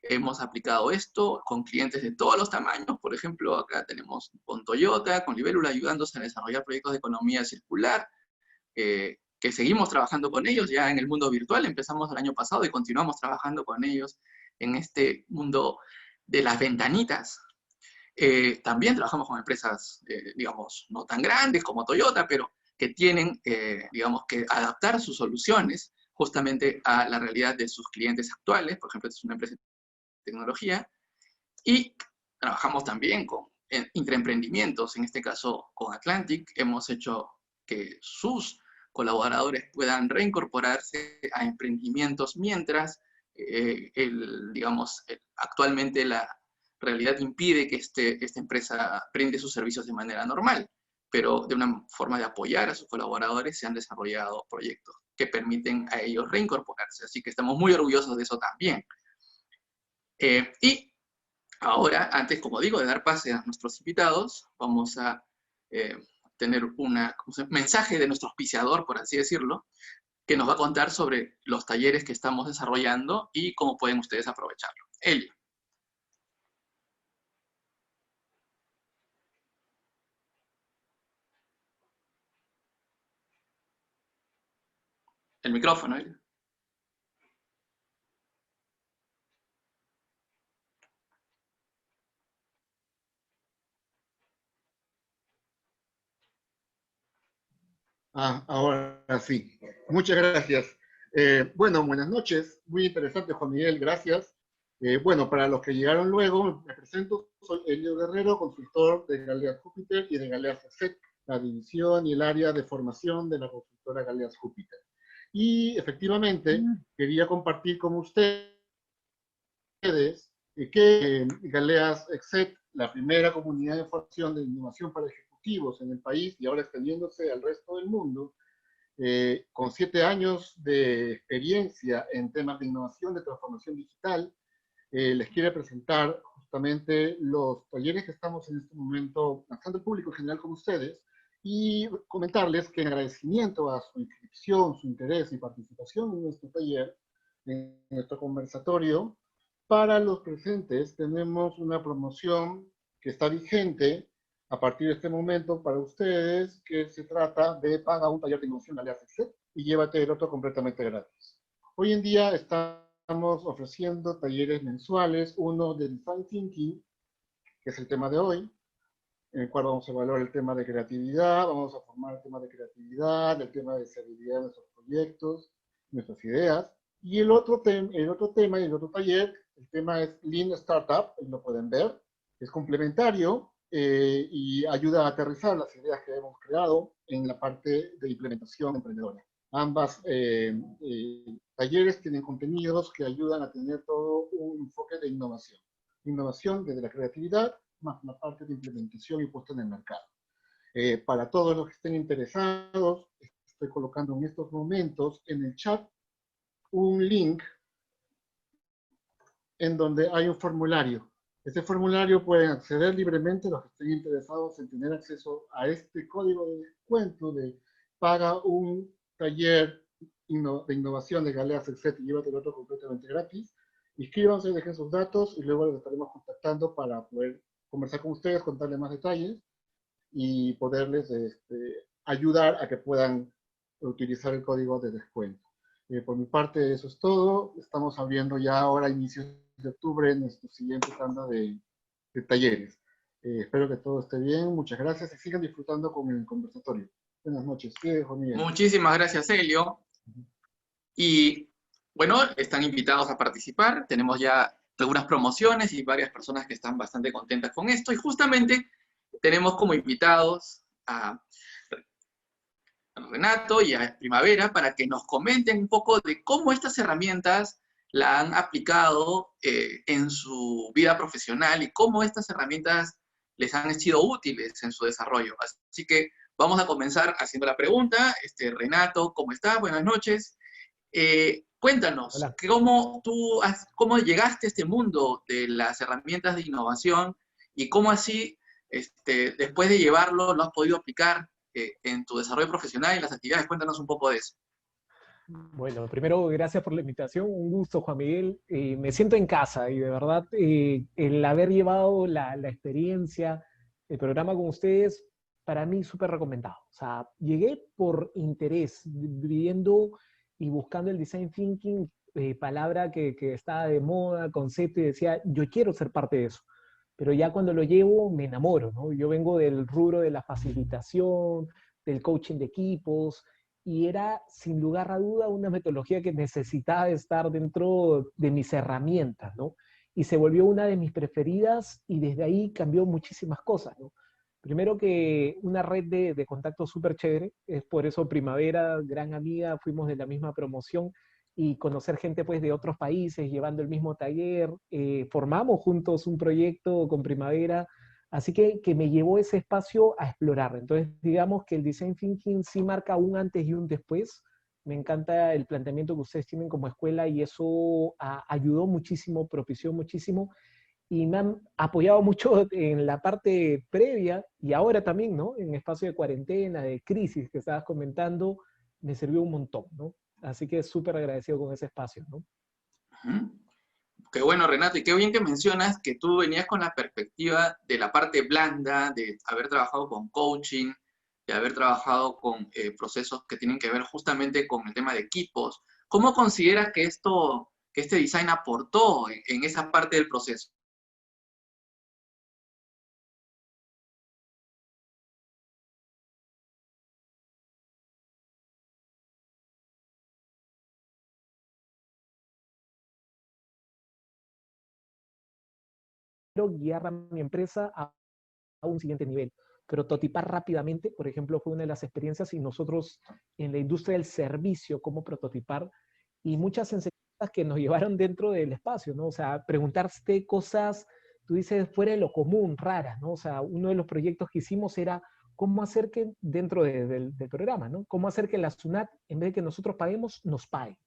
Hemos aplicado esto con clientes de todos los tamaños. Por ejemplo, acá tenemos con Toyota, con Libélula, ayudándose a desarrollar proyectos de economía circular, que seguimos trabajando con ellos ya en el mundo virtual. Empezamos el año pasado y continuamos trabajando con ellos en este mundo de las ventanitas. También trabajamos con empresas, digamos, no tan grandes como Toyota, pero que tienen, digamos, que adaptar sus soluciones justamente a la realidad de sus clientes actuales. Por ejemplo, esta es una empresa de tecnología. Y trabajamos también con intraemprendimientos, en este caso con Atlantic. Hemos hecho que sus colaboradores puedan reincorporarse a emprendimientos mientras, digamos, actualmente la realidad impide que esta empresa brinde sus servicios de manera normal, pero de una forma de apoyar a sus colaboradores se han desarrollado proyectos que permiten a ellos reincorporarse. Así que estamos muy orgullosos de eso también. Y ahora, antes, como digo, de dar pase a nuestros invitados, vamos a tener un mensaje de nuestro auspiciador, por así decirlo, que nos va a contar sobre los talleres que estamos desarrollando y cómo pueden ustedes aprovecharlo. Elio. El micrófono, Elio. Ahora sí. Muchas gracias. Bueno, buenas noches. Muy interesante, Juan Miguel, gracias. Bueno, para los que llegaron luego, me presento. Soy Elio Guerrero, consultor de Galeas Júpiter y de Galeas EXEC, la división y el área de formación de la consultora Galeas Júpiter. Y efectivamente, quería compartir con ustedes que Galeas EXEC, la primera comunidad de formación de innovación para ejecutivos en el país y ahora extendiéndose al resto del mundo, con 7 años de experiencia en temas de innovación, de transformación digital, les quiero presentar justamente los talleres que estamos en este momento lanzando al público en general con ustedes y comentarles que en agradecimiento a su inscripción, su interés y participación en nuestro taller, en nuestro conversatorio, para los presentes tenemos una promoción que está vigente a partir de este momento para ustedes, que se trata de paga un taller de innovación de Galeas EXEC y llévate el otro completamente gratis. Hoy en día estamos ofreciendo talleres mensuales, uno de Design Thinking, que es el tema de hoy, en el cual vamos a evaluar el tema de creatividad, vamos a formar el tema de creatividad, el tema de seriedad de nuestros proyectos, nuestras ideas, y el otro tema y el otro taller, el tema es Lean Startup, lo pueden ver, es complementario y ayuda a aterrizar las ideas que hemos creado en la parte de implementación emprendedora. Ambas talleres tienen contenidos que ayudan a tener todo un enfoque de innovación. Innovación desde la creatividad, más la parte de implementación y puesta en el mercado. Para todos los que estén interesados, estoy colocando en estos momentos en el chat un link en donde hay un formulario. Ese formulario pueden acceder libremente los que estén interesados en tener acceso a este código de descuento de paga un taller de innovación de Galeas EXEC y llévate el otro completamente gratis. Inscríbanse, dejen sus datos y luego los estaremos contactando para poder conversar con ustedes, contarles más detalles y poderles ayudar a que puedan utilizar el código de descuento. Por mi parte, eso es todo. Estamos abriendo ya ahora, a inicios de octubre, nuestra siguiente tanda de talleres. Espero que todo esté bien. Muchas gracias y sigan disfrutando con el conversatorio. Buenas noches. Juan Miguel. Muchísimas gracias, Helio. Y bueno, están invitados a participar. Tenemos ya algunas promociones y varias personas que están bastante contentas con esto. Y justamente tenemos como invitados a Renato y a Primavera para que nos comenten un poco de cómo estas herramientas la han aplicado en su vida profesional y cómo estas herramientas les han sido útiles en su desarrollo. Así que vamos a comenzar haciendo la pregunta. Renato, ¿cómo estás? Buenas noches. Cuéntanos, Hola. ¿cómo llegaste a este mundo de las herramientas de innovación y cómo así, después de llevarlo, lo has podido aplicar en tu desarrollo profesional y las actividades? Cuéntanos un poco de eso. Bueno, primero, gracias por la invitación. Un gusto, Juan Miguel. Me siento en casa y de verdad el haber llevado la experiencia, el programa con ustedes, para mí súper recomendado. O sea, llegué por interés, viendo y buscando el design thinking, palabra que estaba de moda, concepto, y decía, yo quiero ser parte de eso. Pero ya cuando lo llevo, me enamoro, ¿no? Yo vengo del rubro de la facilitación, del coaching de equipos, y era sin lugar a duda una metodología que necesitaba estar dentro de mis herramientas, ¿no? Y se volvió una de mis preferidas y desde ahí cambió muchísimas cosas, ¿no? Primero que una red de contacto súper chévere, es por eso Primavera, gran amiga, fuimos de la misma promoción y conocer gente pues de otros países, llevando el mismo taller, formamos juntos un proyecto con Primavera. Así que me llevó ese espacio a explorar. Entonces, digamos que el Design Thinking sí marca un antes y un después. Me encanta el planteamiento que ustedes tienen como escuela y eso ayudó muchísimo, propició muchísimo y me han apoyado mucho en la parte previa y ahora también, ¿no? En espacio de cuarentena, de crisis que estabas comentando, me sirvió un montón, ¿no? Así que súper agradecido con ese espacio, ¿no? Qué bueno, Renato, y qué bien que mencionas que tú venías con la perspectiva de la parte blanda, de haber trabajado con coaching, de haber trabajado con procesos que tienen que ver justamente con el tema de equipos. ¿Cómo consideras que este design aportó en esa parte del proceso? Quiero guiar a mi empresa a un siguiente nivel. Prototipar rápidamente, por ejemplo, fue una de las experiencias y nosotros en la industria del servicio, cómo prototipar y muchas enseñanzas que nos llevaron dentro del espacio, ¿no? O sea, preguntarte cosas, tú dices, fuera de lo común, raras, ¿no? O sea, uno de los proyectos que hicimos era cómo hacer que, dentro del programa, ¿no? Cómo hacer que la SUNAT, en vez de que nosotros paguemos, nos pague.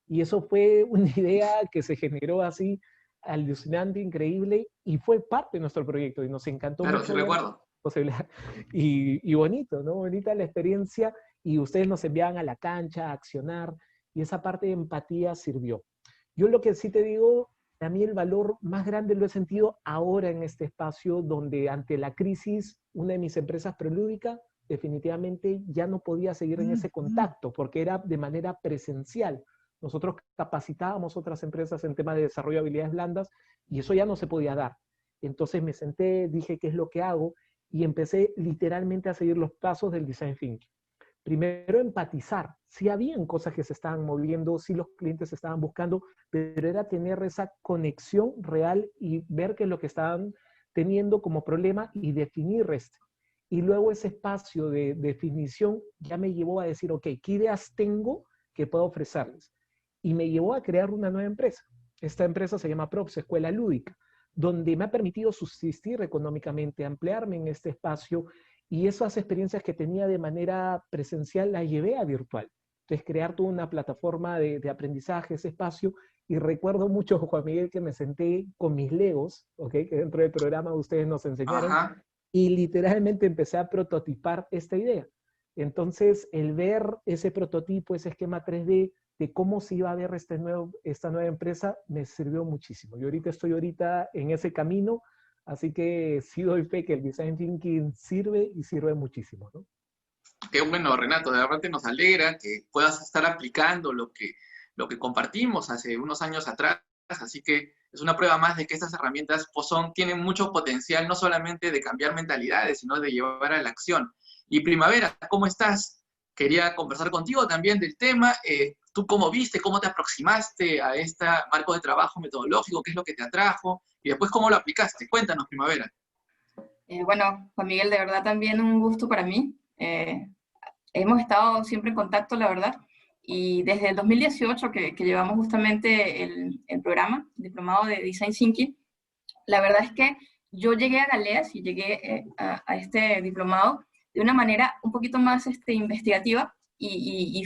Y eso fue una idea que se generó así, alucinante, increíble, y fue parte de nuestro proyecto, y nos encantó Claro, sí mucho ver recuerdo. posibilidad. Y bonito, ¿no? Bonita la experiencia, y ustedes nos enviaban a la cancha a accionar, y esa parte de empatía sirvió. Yo lo que sí te digo, a mí el valor más grande lo he sentido ahora en este espacio donde ante la crisis, una de mis empresas Prelúdica definitivamente ya no podía seguir en ese contacto porque era de manera presencial. Nosotros capacitábamos otras empresas en temas de desarrollo de habilidades blandas y eso ya no se podía dar. Entonces me senté, dije qué es lo que hago y empecé literalmente a seguir los pasos del design thinking. Primero empatizar, si habían cosas que se estaban moviendo, si los clientes estaban buscando, pero era tener esa conexión real y ver qué es lo que estaban teniendo como problema y definir esto. Y luego ese espacio de definición ya me llevó a decir, ok, ¿qué ideas tengo que puedo ofrecerles? Y me llevó a crear una nueva empresa. Esta empresa se llama Props, Escuela Lúdica, donde me ha permitido subsistir económicamente, ampliarme en este espacio y esas experiencias que tenía de manera presencial las llevé a virtual. Entonces, crear toda una plataforma de aprendizaje, ese espacio. Y recuerdo mucho, Juan Miguel, que me senté con mis Legos, ¿okay? Que dentro del programa ustedes nos enseñaron, Ajá. y literalmente empecé a prototipar esta idea. Entonces, el ver ese prototipo, ese esquema 3D de cómo se iba a ver esta nueva empresa, me sirvió muchísimo. Yo estoy en ese camino, Así que sí doy fe que el Design Thinking sirve y sirve muchísimo, ¿no? Qué bueno, Renato, de verdad nos alegra que puedas estar aplicando lo que compartimos hace unos años atrás, así que es una prueba más de que estas herramientas pues, tienen mucho potencial, no solamente de cambiar mentalidades, sino de llevar a la acción. Y Primavera, ¿cómo estás? Quería conversar contigo también del tema. ¿Tú cómo viste, cómo te aproximaste a este marco de trabajo metodológico? ¿Qué es lo que te atrajo? Y después, ¿cómo lo aplicaste? Cuéntanos, Primavera. Bueno, Juan Miguel, de verdad también un gusto para mí. Hemos estado siempre en contacto, la verdad, y desde el 2018 que llevamos justamente el programa, el diplomado de Design Thinking, la verdad es que yo llegué a Galeas y llegué a este diplomado de una manera un poquito más investigativa y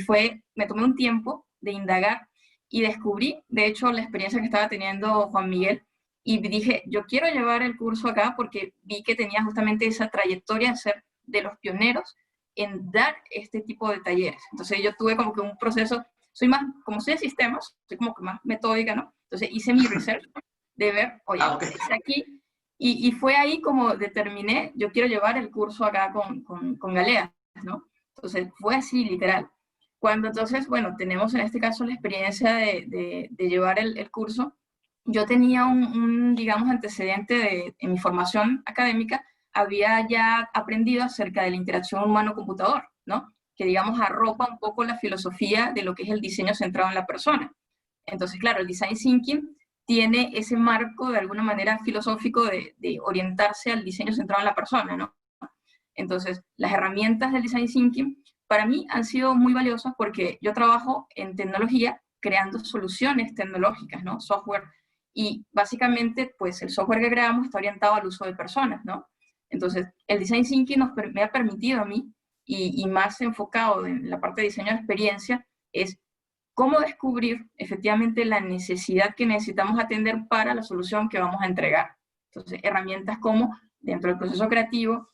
me tomé un tiempo de indagar y descubrí, de hecho, la experiencia que estaba teniendo Juan Miguel y dije, yo quiero llevar el curso acá porque vi que tenía justamente esa trayectoria de ser de los pioneros en dar este tipo de talleres. Entonces yo tuve como que un proceso, como soy de sistemas, soy como que más metódica, ¿no? Entonces hice mi research de ver, oye, Okay. es aquí, y fue ahí como determiné, yo quiero llevar el curso acá con Galeas, ¿no? Entonces fue así, literal. Cuando entonces, bueno, tenemos en este caso la experiencia de llevar el curso, yo tenía digamos, antecedente en mi formación académica, había ya aprendido acerca de la interacción humano-computador, ¿no? Que, digamos, arropa un poco la filosofía de lo que es el diseño centrado en la persona. Entonces, claro, el Design Thinking tiene ese marco de alguna manera filosófico de orientarse al diseño centrado en la persona, ¿no? Entonces, las herramientas del Design Thinking para mí han sido muy valiosas porque yo trabajo en tecnología creando soluciones tecnológicas, ¿no? Software. Y básicamente, pues el software que creamos está orientado al uso de personas, ¿no? Entonces, el Design Thinking me ha permitido a mí, y más enfocado en la parte de diseño de experiencia, es cómo descubrir efectivamente la necesidad que necesitamos atender para la solución que vamos a entregar. Entonces, herramientas como, dentro del proceso creativo,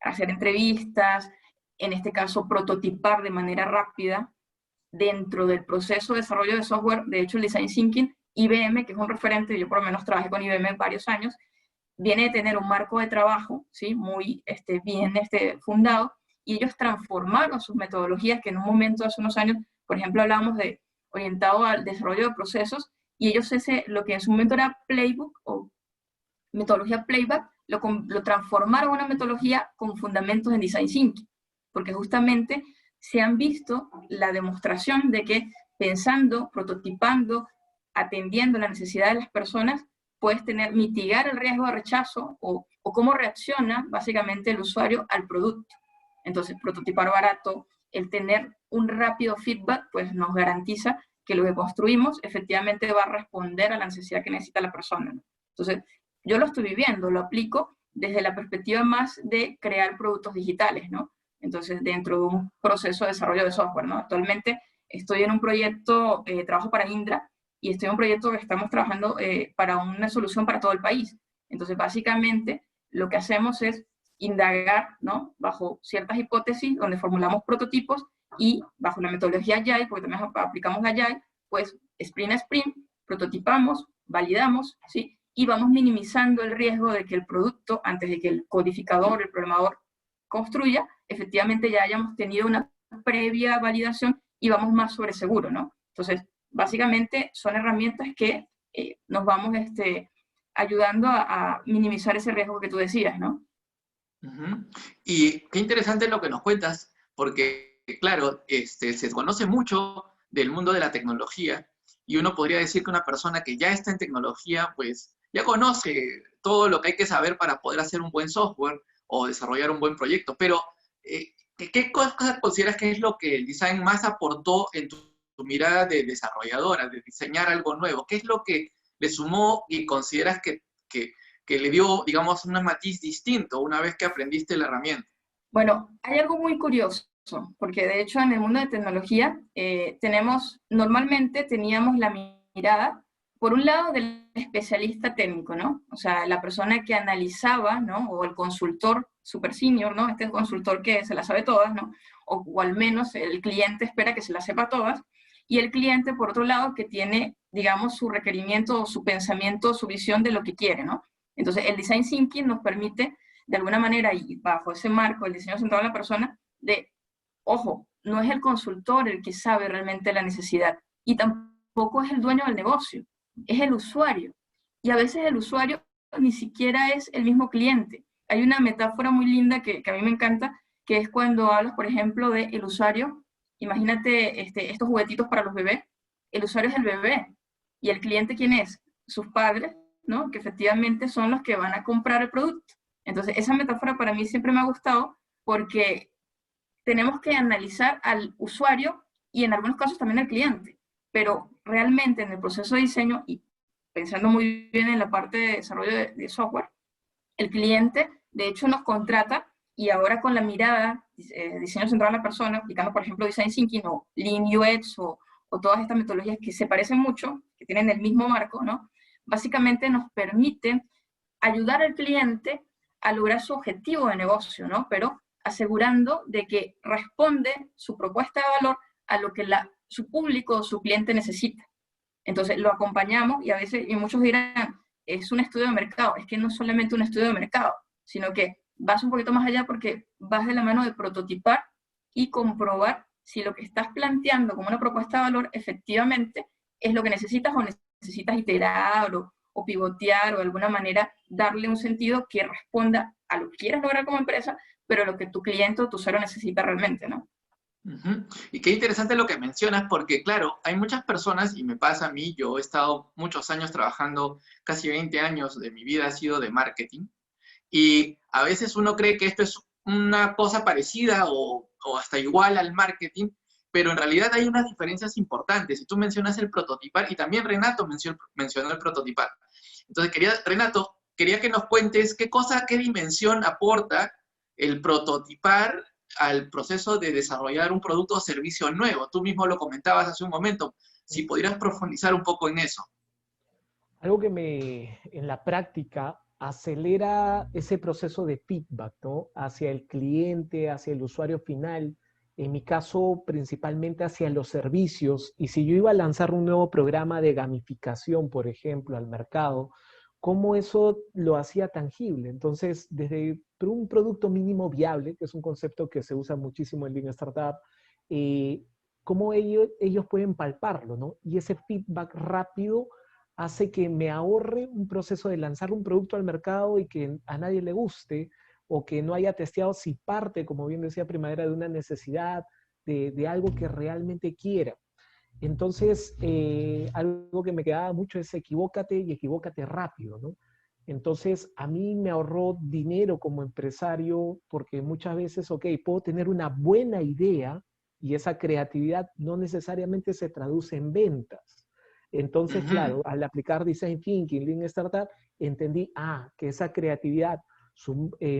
hacer entrevistas, en este caso, prototipar de manera rápida, dentro del proceso de desarrollo de software. De hecho, el Design Thinking, IBM, que es un referente, yo por lo menos trabajé con IBM varios años, viene de tener un marco de trabajo, ¿sí? Muy bien fundado, y ellos transformaron sus metodologías, que en un momento, hace unos años, por ejemplo, hablábamos de orientado al desarrollo de procesos, y ellos lo que en su momento era Playbook o metodología Playback, lo transformaron en una metodología con fundamentos en Design Thinking, porque justamente se han visto la demostración de que pensando, prototipando, atendiendo la necesidad de las personas, puedes mitigar el riesgo de rechazo o cómo reacciona básicamente el usuario al producto. Entonces, prototipar barato, el tener un rápido feedback, pues nos garantiza que lo que construimos efectivamente va a responder a la necesidad que necesita la persona, ¿no? Entonces, yo lo estoy viviendo, lo aplico desde la perspectiva más de crear productos digitales, ¿no? Entonces, dentro de un proceso de desarrollo de software, ¿no? Actualmente estoy en un proyecto, trabajo para Indra, y estoy en un proyecto que estamos trabajando para una solución para todo el país. Entonces, básicamente, lo que hacemos es indagar, ¿no? Bajo ciertas hipótesis, donde formulamos prototipos, y bajo la metodología Agile, porque también aplicamos Agile, pues sprint a sprint, prototipamos, validamos, ¿sí? Y vamos minimizando el riesgo de que el producto, antes de que el codificador, el programador construya, efectivamente ya hayamos tenido una previa validación y vamos más sobre seguro, ¿no? Entonces, básicamente son herramientas que nos vamos ayudando a minimizar ese riesgo que tú decías, ¿no? Y qué interesante lo que nos cuentas, porque, claro, se conoce mucho del mundo de la tecnología, y uno podría decir que una persona que ya está en tecnología, pues ya conoce todo lo que hay que saber para poder hacer un buen software o desarrollar un buen proyecto. Pero, ¿qué cosas consideras que es lo que el design más aportó en tu mirada de desarrolladora, de diseñar algo nuevo? ¿Qué es lo que le sumó y consideras que le dio, digamos, un matiz distinto una vez que aprendiste la herramienta? Bueno, hay algo muy curioso, porque de hecho en el mundo de tecnología normalmente teníamos la mirada, por un lado, del especialista técnico, ¿no? O sea, la persona que analizaba, ¿no? O el consultor super senior, ¿no? Este consultor que se las sabe todas, ¿no? O al menos el cliente espera que se las sepa todas, y el cliente, por otro lado, que tiene, digamos, su requerimiento o su pensamiento, su visión de lo que quiere, ¿no? Entonces, el Design Thinking nos permite, de alguna manera, y bajo ese marco, el diseño centrado en la persona, de, ojo, no es el consultor el que sabe realmente la necesidad, y tampoco es el dueño del negocio, es el usuario. Y a veces el usuario ni siquiera es el mismo cliente. Hay una metáfora muy linda que a mí me encanta, que es cuando hablas, por ejemplo, del usuario. Imagínate estos juguetitos para los bebés. El usuario es el bebé. ¿Y el cliente quién es? Sus padres, ¿no? Que efectivamente son los que van a comprar el producto. Entonces, esa metáfora para mí siempre me ha gustado porque tenemos que analizar al usuario y en algunos casos también al cliente. Pero realmente en el proceso de diseño, y pensando muy bien en la parte de desarrollo de software, el cliente de hecho nos contrata y ahora con la mirada, diseño centrado en la persona, aplicando por ejemplo Design Thinking o Lean UX o todas estas metodologías que se parecen mucho, que tienen el mismo marco, ¿no? Básicamente nos permite ayudar al cliente a lograr su objetivo de negocio, ¿no? Pero asegurando de que responde su propuesta de valor a lo que su público o su cliente necesita. Entonces lo acompañamos y a veces, y muchos dirán, es un estudio de mercado. Es que no es solamente un estudio de mercado, sino que vas un poquito más allá porque vas de la mano de prototipar y comprobar si lo que estás planteando como una propuesta de valor efectivamente es lo que necesitas o necesitas iterar o pivotear o de alguna manera darle un sentido que responda a lo que quieres lograr como empresa, pero lo que tu cliente o tu usuario necesita realmente, ¿no? Y qué interesante lo que mencionas, porque claro, hay muchas personas, y me pasa a mí, yo he estado muchos años trabajando, casi 20 años de mi vida ha sido de marketing, y a veces uno cree que esto es una cosa parecida o hasta igual al marketing, pero en realidad hay unas diferencias importantes. Y tú mencionas el prototipar, y también Renato mencionó el prototipar. Entonces, Renato, quería que nos cuentes qué dimensión aporta el prototipar al proceso de desarrollar un producto o servicio nuevo. Tú mismo lo comentabas hace un momento. Si pudieras profundizar un poco en eso. Algo que en la práctica acelera ese proceso de feedback, ¿no? Hacia el cliente, hacia el usuario final, en mi caso principalmente hacia los servicios. Y si yo iba a lanzar un nuevo programa de gamificación, por ejemplo, al mercado, ¿cómo eso lo hacía tangible? Entonces, desde un producto mínimo viable, que es un concepto que se usa muchísimo en Lean Startup, ¿cómo ellos pueden palparlo, ¿no? Y ese feedback rápido hace que me ahorre un proceso de lanzar un producto al mercado y que a nadie le guste, o que no haya testeado si parte, como bien decía Primavera, de una necesidad, de algo que realmente quiera. Entonces, algo que me quedaba mucho es equivócate y equivócate rápido, ¿no? Entonces, a mí me ahorró dinero como empresario porque muchas veces, ok, puedo tener una buena idea y esa creatividad no necesariamente se traduce en ventas. Entonces, claro, al aplicar Design Thinking, Lean Startup, entendí, que esa creatividad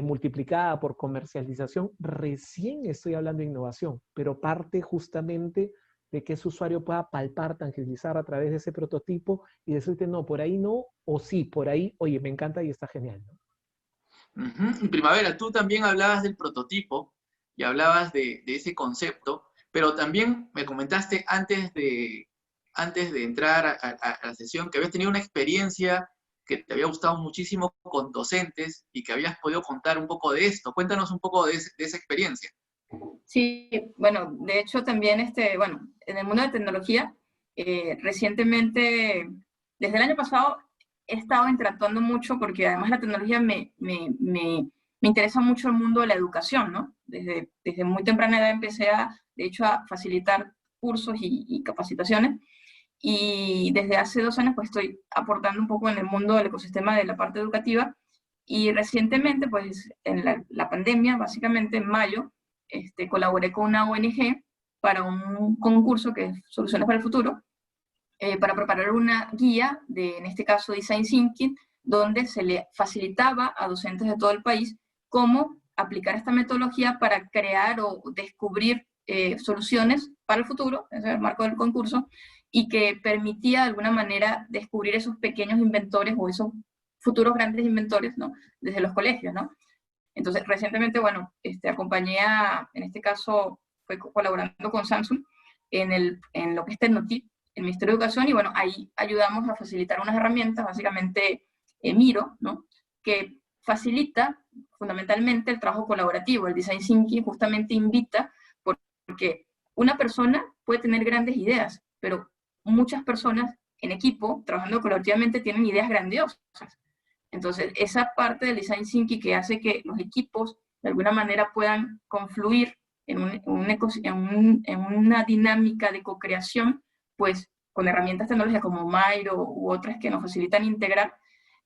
multiplicada por comercialización, recién estoy hablando de innovación, pero parte justamente de que ese usuario pueda palpar, tangibilizar a través de ese prototipo y decirte, no, por ahí no, o sí, por ahí, oye, me encanta y está genial, ¿no? Y Primavera, tú también hablabas del prototipo y hablabas de ese concepto, pero también me comentaste antes de entrar a la sesión que habías tenido una experiencia que te había gustado muchísimo con docentes y que habías podido contar un poco de esto. Cuéntanos un poco de esa experiencia. Sí, bueno, de hecho también, bueno, en el mundo de tecnología, recientemente, desde el año pasado, he estado interactuando mucho porque además la tecnología me interesa mucho el mundo de la educación, ¿no? Desde muy temprana edad empecé de hecho, a facilitar cursos y capacitaciones, y desde hace 2 años pues estoy aportando un poco en el mundo del ecosistema de la parte educativa, y recientemente, pues en la pandemia, básicamente en mayo, colaboré con una ONG para un concurso que es Soluciones para el Futuro, para preparar una guía en este caso, Design Thinking, donde se le facilitaba a docentes de todo el país cómo aplicar esta metodología para crear o descubrir soluciones para el futuro, ese es el marco del concurso, y que permitía de alguna manera descubrir esos pequeños inventores o esos futuros grandes inventores, ¿no? Desde los colegios, ¿no? Entonces, recientemente, bueno, acompañé en este caso, fue colaborando con Samsung en lo que es Tecnotip, el Ministerio de Educación, y bueno, ahí ayudamos a facilitar unas herramientas, básicamente Miro, ¿no? que facilita fundamentalmente el trabajo colaborativo. El design thinking justamente invita, porque una persona puede tener grandes ideas, pero muchas personas en equipo, trabajando colaborativamente, tienen ideas grandiosas. Entonces, esa parte del design thinking que hace que los equipos de alguna manera puedan confluir en una dinámica de co-creación, pues con herramientas tecnológicas como Miro u otras que nos facilitan integrar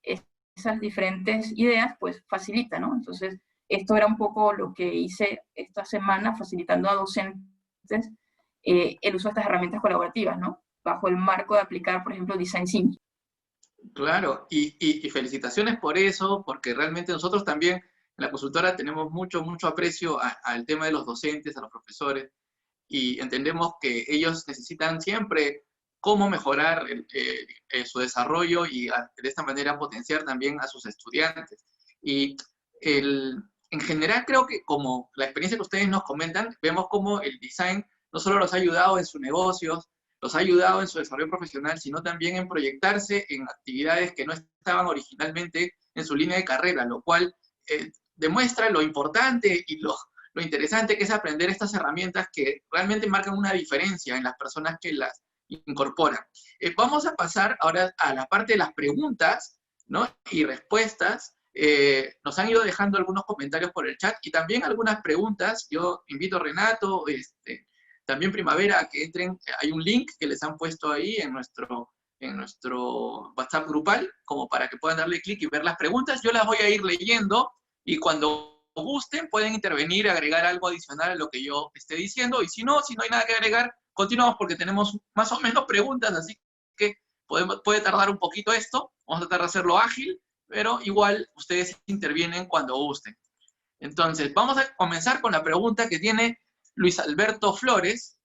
esas diferentes ideas, pues facilita, ¿no? Entonces, esto era un poco lo que hice esta semana, facilitando a docentes el uso de estas herramientas colaborativas, ¿no? Bajo el marco de aplicar, por ejemplo, Design Thinking. Claro, y felicitaciones por eso, porque realmente nosotros también en la consultora tenemos mucho aprecio al tema de los docentes, a los profesores, y entendemos que ellos necesitan siempre cómo mejorar su desarrollo y de esta manera potenciar también a sus estudiantes. Y en general creo que como la experiencia que ustedes nos comentan, vemos cómo el design no solo los ha ayudado en sus negocios, los ha ayudado en su desarrollo profesional, sino también en proyectarse en actividades que no estaban originalmente en su línea de carrera, lo cual demuestra lo importante y lo interesante que es aprender estas herramientas que realmente marcan una diferencia en las personas que las incorporan. Vamos a pasar ahora a la parte de las preguntas, ¿no? Y respuestas. Nos han ido dejando algunos comentarios por el chat y también algunas preguntas. Yo invito a Renato, también Primavera, a que entren. Hay un link que les han puesto ahí en nuestro WhatsApp grupal, como para que puedan darle clic y ver las preguntas. Yo las voy a ir leyendo y cuando gusten pueden intervenir, agregar algo adicional a lo que yo esté diciendo, y si no hay nada que agregar, continuamos porque tenemos más o menos preguntas, así que puede tardar un poquito esto. Vamos a tratar de hacerlo ágil, pero igual ustedes intervienen cuando gusten. Entonces, vamos a comenzar con la pregunta que tiene Luis Alberto Flores.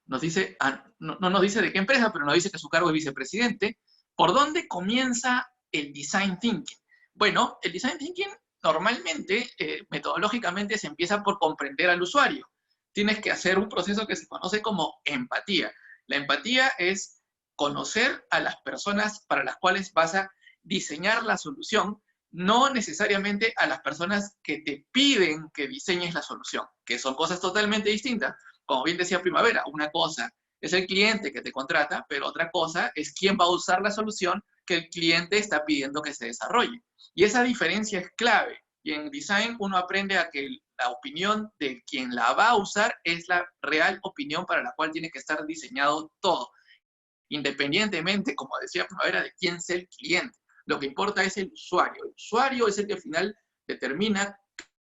Nos dice, no nos dice de qué empresa, pero nos dice que su cargo es vicepresidente. ¿Por dónde comienza el design thinking? Bueno, el design thinking normalmente, metodológicamente, se empieza por comprender al usuario. Tienes que hacer un proceso que se conoce como empatía. La empatía es conocer a las personas para las cuales vas a diseñar la solución, no necesariamente a las personas que te piden que diseñes la solución, que son cosas totalmente distintas. Como bien decía Primavera, una cosa es el cliente que te contrata, pero otra cosa es quién va a usar la solución que el cliente está pidiendo que se desarrolle. Y esa diferencia es clave. Y en design uno aprende a que la opinión de quien la va a usar es la real opinión para la cual tiene que estar diseñado todo, independientemente, como decía Primavera, de quién sea el cliente. Lo que importa es el usuario. El usuario es el que al final determina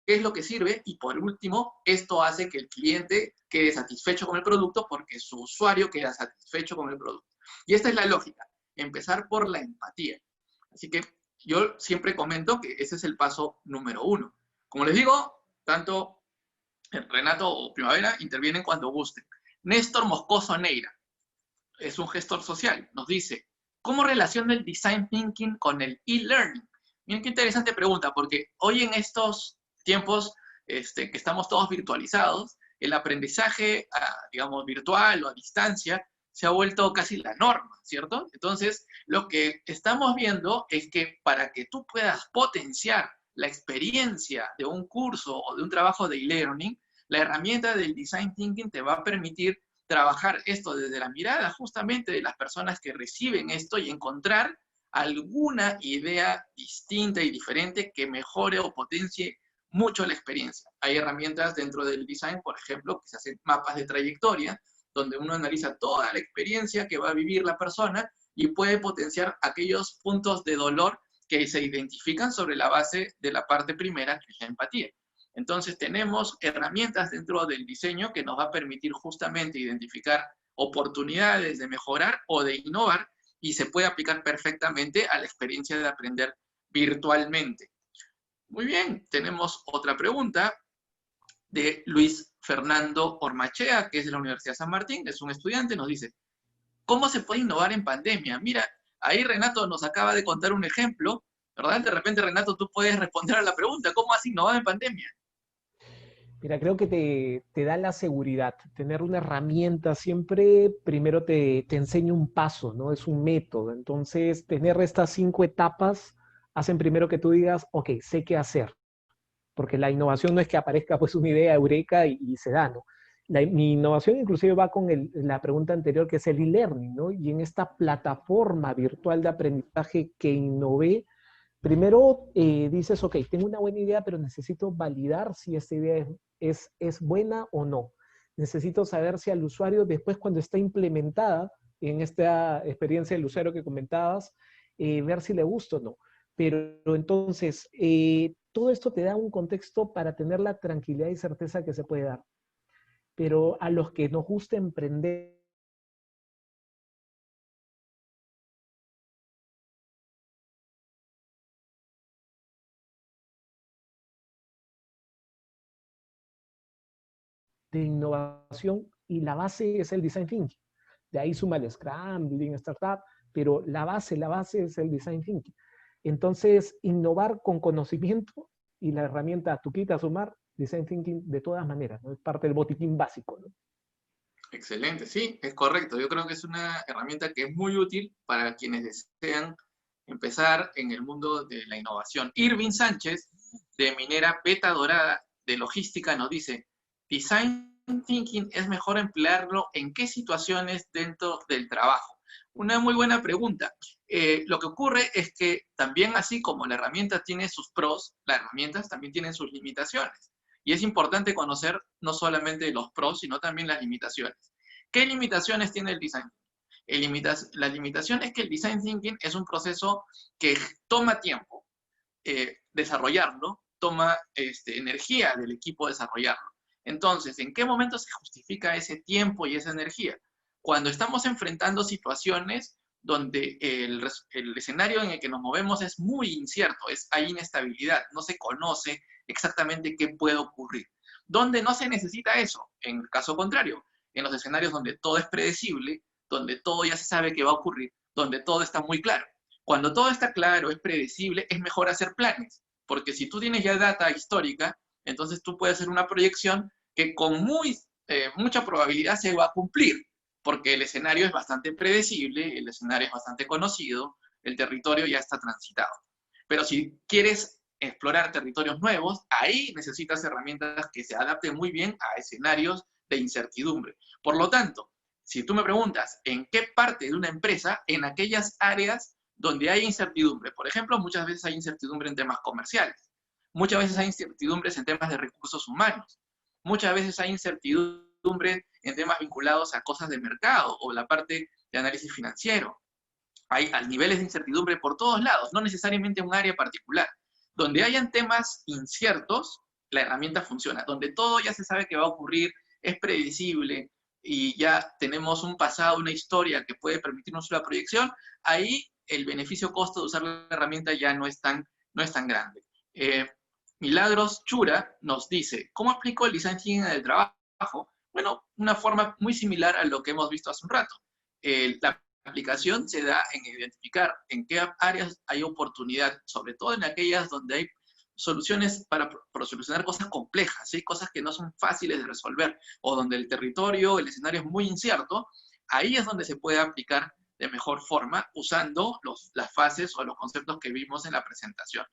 qué es lo que sirve, y por último, esto hace que el cliente quede satisfecho con el producto porque su usuario queda satisfecho con el producto. Y esta es la lógica, empezar por la empatía. Así que yo siempre comento que ese es el paso número 1. Como les digo, tanto Renato o Primavera intervienen cuando gusten. Néstor Moscoso Neira es un gestor social, nos dice, ¿cómo relaciona el design thinking con el e-learning? Miren qué interesante pregunta, porque hoy en estos tiempos que estamos todos virtualizados, el aprendizaje, digamos, virtual o a distancia, se ha vuelto casi la norma, ¿cierto? Entonces, lo que estamos viendo es que para que tú puedas potenciar la experiencia de un curso o de un trabajo de e-learning, la herramienta del design thinking te va a permitir trabajar esto desde la mirada justamente de las personas que reciben esto y encontrar alguna idea distinta y diferente que mejore o potencie mucho la experiencia. Hay herramientas dentro del design, por ejemplo, que se hacen mapas de trayectoria, donde uno analiza toda la experiencia que va a vivir la persona y puede potenciar aquellos puntos de dolor que se identifican sobre la base de la parte primera, que es la empatía. Entonces tenemos herramientas dentro del diseño que nos va a permitir justamente identificar oportunidades de mejorar o de innovar, y se puede aplicar perfectamente a la experiencia de aprender virtualmente. Muy bien, tenemos otra pregunta de Luis Fernando Ormachea, que es de la Universidad San Martín, es un estudiante, nos dice, ¿cómo se puede innovar en pandemia? Mira, ahí Renato nos acaba de contar un ejemplo, ¿verdad? De repente, Renato, tú puedes responder a la pregunta, ¿cómo has innovado en pandemia? Mira, creo que te da la seguridad. Tener una herramienta siempre, primero te enseña un paso, ¿no? Es un método. Entonces, tener estas 5 etapas hacen primero que tú digas, ok, sé qué hacer. Porque la innovación no es que aparezca pues una idea eureka y se da, ¿no? Mi innovación inclusive va con la pregunta anterior, que es el e-learning, ¿no? Y en esta plataforma virtual de aprendizaje que innové, primero dices, ok, tengo una buena idea, pero necesito validar si esta idea es buena o no. Necesito saber si al usuario, después cuando está implementada en esta experiencia del usuario que comentabas, ver si le gusta o no. Pero entonces, todo esto te da un contexto para tener la tranquilidad y certeza que se puede dar. Pero a los que nos gusta emprender, de innovación, y la base es el design thinking. De ahí suma el Scrum, Lean Startup, pero la base es el design thinking. Entonces, innovar con conocimiento y la herramienta tu quita sumar, design thinking de todas maneras, ¿no? Es parte del botiquín básico, ¿no? Excelente, sí, es correcto. Yo creo que es una herramienta que es muy útil para quienes desean empezar en el mundo de la innovación. Irving Sánchez, de Minera Beta Dorada de Logística, nos dice, Design Thinking es mejor emplearlo en qué situaciones dentro del trabajo. Una muy buena pregunta. Lo que ocurre es que también así como la herramienta tiene sus pros, las herramientas también tienen sus limitaciones. Y es importante conocer no solamente los pros, sino también las limitaciones. ¿Qué limitaciones tiene el design? La limitación es que el design thinking es un proceso que toma tiempo desarrollarlo, toma energía del equipo desarrollarlo. Entonces, ¿en qué momento se justifica ese tiempo y esa energía? Cuando estamos enfrentando situaciones donde el escenario en el que nos movemos es muy incierto, hay inestabilidad, no se conoce exactamente qué puede ocurrir. ¿Dónde no se necesita eso? En el caso contrario, en los escenarios donde todo es predecible, donde todo ya se sabe que va a ocurrir, donde todo está muy claro. Cuando todo está claro, es predecible, es mejor hacer planes, porque si tú tienes ya data histórica, entonces tú puedes hacer una proyección que con mucha probabilidad se va a cumplir, porque el escenario es bastante predecible, el escenario es bastante conocido, el territorio ya está transitado. Pero si quieres explorar territorios nuevos, ahí necesitas herramientas que se adapten muy bien a escenarios de incertidumbre. Por lo tanto, si tú me preguntas en qué parte de una empresa, en aquellas áreas donde hay incertidumbre. Por ejemplo, muchas veces hay incertidumbre en temas comerciales. Muchas veces hay incertidumbres en temas de recursos humanos. Muchas veces hay incertidumbre en temas vinculados a cosas de mercado o la parte de análisis financiero. Hay niveles de incertidumbre por todos lados, no necesariamente un área particular. Donde hayan temas inciertos, la herramienta funciona. Donde todo ya se sabe que va a ocurrir, es predecible y ya tenemos un pasado, una historia que puede permitirnos una proyección, ahí el beneficio-costo de usar la herramienta ya no es tan grande. Milagros Chura nos dice, ¿cómo aplico el design thinking en el trabajo? Bueno, una forma muy similar a lo que hemos visto hace un rato. La aplicación se da en identificar en qué áreas hay oportunidad, sobre todo en aquellas donde hay soluciones para solucionar cosas complejas, ¿sí? Cosas que no son fáciles de resolver, o donde el territorio, el escenario es muy incierto, ahí es donde se puede aplicar de mejor forma usando las fases o los conceptos que vimos en la presentación.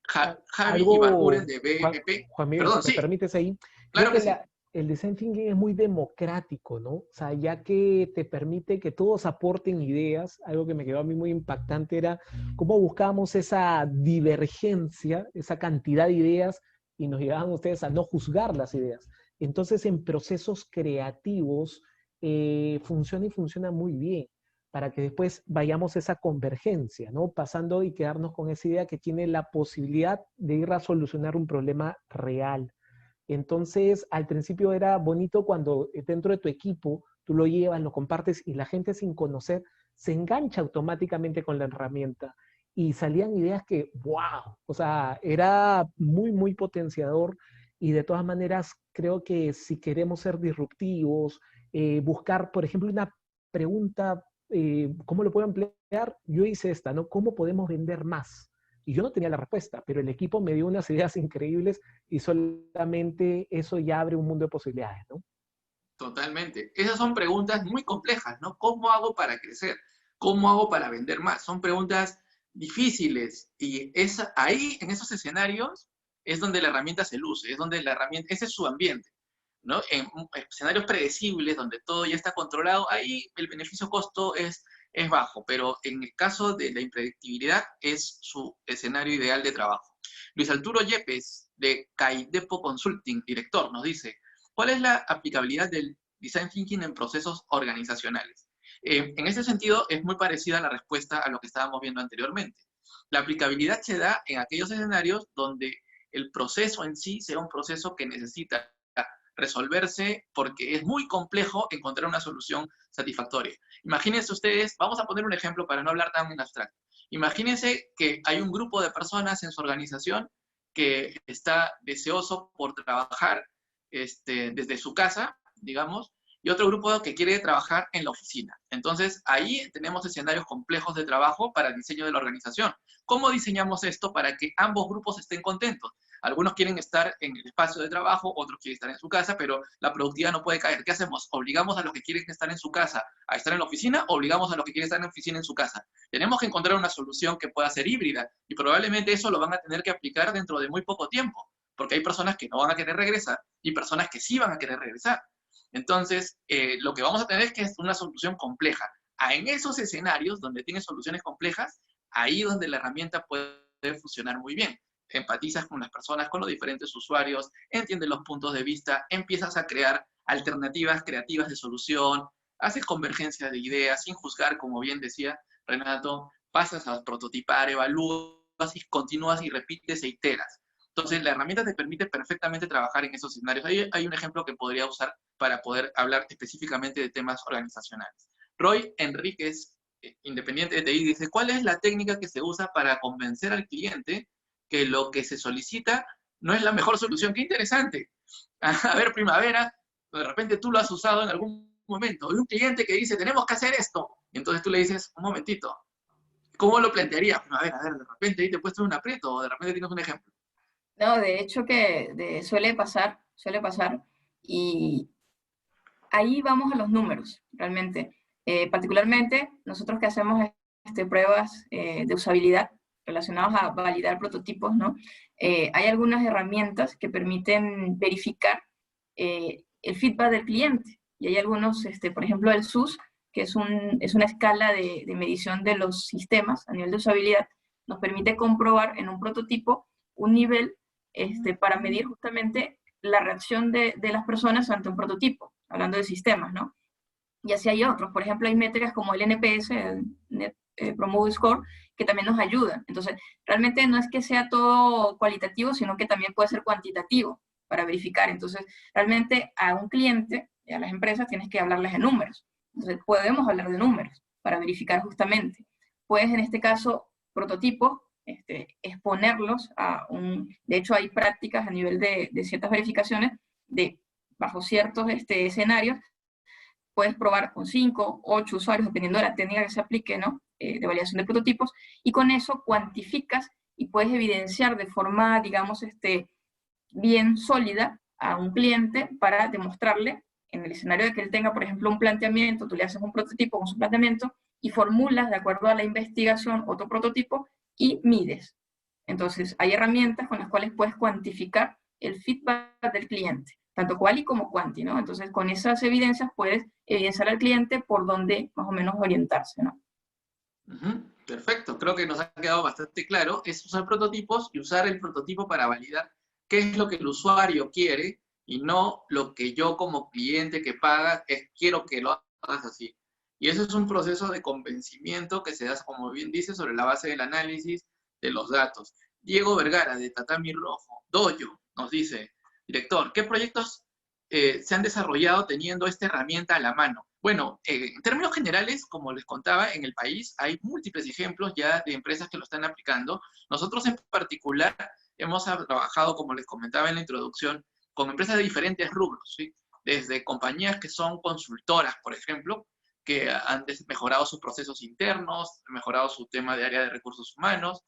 Javi Ibarguren de BMP. Juan Miguel, Perdón, si me sí, permites ahí, creo claro que que sí. el design thinking es muy democrático, ¿no? O sea, ya que te permite que todos aporten ideas, algo que me quedó a mí muy impactante era cómo buscábamos esa divergencia, esa cantidad de ideas y nos llevaban ustedes a no juzgar las ideas. Entonces, en procesos creativos funciona y funciona muy bien para que después vayamos a esa convergencia, ¿no? Pasando y quedarnos con esa idea que tiene la posibilidad de ir a solucionar un problema real. Entonces, al principio era bonito cuando dentro de tu equipo tú lo llevas, lo compartes y la gente sin conocer se engancha automáticamente con la herramienta y salían ideas que, wow, o sea, era muy, muy potenciador y de todas maneras creo que si queremos ser disruptivos, buscar, por ejemplo, una pregunta, ¿cómo lo puedo emplear? Yo hice esta, ¿no? ¿Cómo podemos vender más? Y yo no tenía la respuesta, pero el equipo me dio unas ideas increíbles y solamente eso ya abre un mundo de posibilidades, ¿no? Totalmente. Esas son preguntas muy complejas, ¿no? ¿Cómo hago para crecer? ¿Cómo hago para vender más? Son preguntas difíciles y ahí, en esos escenarios, es donde la herramienta se luce, es donde la herramienta, ese es su ambiente, ¿no? En escenarios predecibles, donde todo ya está controlado, ahí el beneficio-costo es bajo, pero en el caso de la impredictibilidad es su escenario ideal de trabajo. Luis Arturo Yepes, de Caidepo Consulting, director, nos dice, ¿cuál es la aplicabilidad del Design Thinking en procesos organizacionales? En ese sentido, es muy parecida a la respuesta a lo que estábamos viendo anteriormente. La aplicabilidad se da en aquellos escenarios donde el proceso en sí sea un proceso que necesita resolverse porque es muy complejo encontrar una solución satisfactoria. Imagínense ustedes, vamos a poner un ejemplo para no hablar tan en abstracto. Imagínense que hay un grupo de personas en su organización que está deseoso por trabajar desde su casa, digamos, y otro grupo que quiere trabajar en la oficina. Entonces, ahí tenemos escenarios complejos de trabajo para el diseño de la organización. ¿Cómo diseñamos esto para que ambos grupos estén contentos? Algunos quieren estar en el espacio de trabajo, otros quieren estar en su casa, pero la productividad no puede caer. ¿Qué hacemos? ¿Obligamos a los que quieren estar en su casa a estar en la oficina o obligamos a los que quieren estar en la oficina en su casa? Tenemos que encontrar una solución que pueda ser híbrida y probablemente eso lo van a tener que aplicar dentro de muy poco tiempo, porque hay personas que no van a querer regresar y personas que sí van a querer regresar. Entonces, lo que vamos a tener es que es una solución compleja. En esos escenarios donde tienes soluciones complejas, ahí donde la herramienta puede funcionar muy bien. Empatizas con las personas, con los diferentes usuarios, entiendes los puntos de vista, empiezas a crear alternativas creativas de solución, haces convergencia de ideas sin juzgar, como bien decía Renato, pasas a prototipar, evalúas y continúas y repites e iteras. Entonces, la herramienta te permite perfectamente trabajar en esos escenarios. Ahí hay un ejemplo que podría usar para poder hablar específicamente de temas organizacionales. Roy Enríquez, independiente de TI, dice, ¿cuál es la técnica que se usa para convencer al cliente que lo que se solicita no es la mejor solución? ¡Qué interesante! A ver, Primavera, de repente tú lo has usado en algún momento. Hay un cliente que dice, tenemos que hacer esto. Y entonces tú le dices, un momentito, ¿cómo lo plantearías? Primavera, a ver, de repente ahí te puedes tener un aprieto, o de repente tienes un ejemplo. No, de hecho que suele pasar, y ahí vamos a los números, realmente. Particularmente, nosotros que hacemos pruebas de usabilidad relacionadas a validar prototipos, ¿no? Hay algunas herramientas que permiten verificar el feedback del cliente. Y hay algunos, por ejemplo, el SUS, que es una escala de medición de los sistemas a nivel de usabilidad, nos permite comprobar en un prototipo un nivel para medir justamente la reacción de las personas ante un prototipo, hablando de sistemas, ¿no? Y así hay otros. Por ejemplo, hay métricas como el NPS, el Net Promoter Score, que también nos ayudan. Entonces, realmente no es que sea todo cualitativo, sino que también puede ser cuantitativo para verificar. Entonces, realmente a un cliente y a las empresas tienes que hablarles de números. Entonces, podemos hablar de números para verificar justamente. Puedes, en este caso, prototipos, exponerlos a de hecho, hay prácticas a nivel de ciertas verificaciones bajo ciertos escenarios. Puedes probar con 5, 8 usuarios, dependiendo de la técnica que se aplique, ¿no? De validación de prototipos, y con eso cuantificas y puedes evidenciar de forma, digamos, bien sólida a un cliente para demostrarle, en el escenario de que él tenga, por ejemplo, un planteamiento, tú le haces un prototipo con su planteamiento y formulas, de acuerdo a la investigación, otro prototipo y mides. Entonces, hay herramientas con las cuales puedes cuantificar el feedback del cliente, tanto quali como quanti, ¿no? Entonces, con esas evidencias puedes evidenciar al cliente por dónde más o menos orientarse, ¿no? Perfecto, creo que nos ha quedado bastante claro. Es usar prototipos y usar el prototipo para validar qué es lo que el usuario quiere y no lo que yo como cliente que paga quiero que lo hagas así. Y eso es un proceso de convencimiento que se da, como bien dice, sobre la base del análisis de los datos. Diego Vergara, de Tatami Rojo, Dojo, nos dice, director, ¿qué proyectos se han desarrollado teniendo esta herramienta a la mano? Bueno, en términos generales, como les contaba, en el país hay múltiples ejemplos ya de empresas que lo están aplicando. Nosotros en particular hemos trabajado, como les comentaba en la introducción, con empresas de diferentes rubros, ¿sí? Desde compañías que son consultoras, por ejemplo, que han mejorado sus procesos internos, mejorado su tema de área de recursos humanos,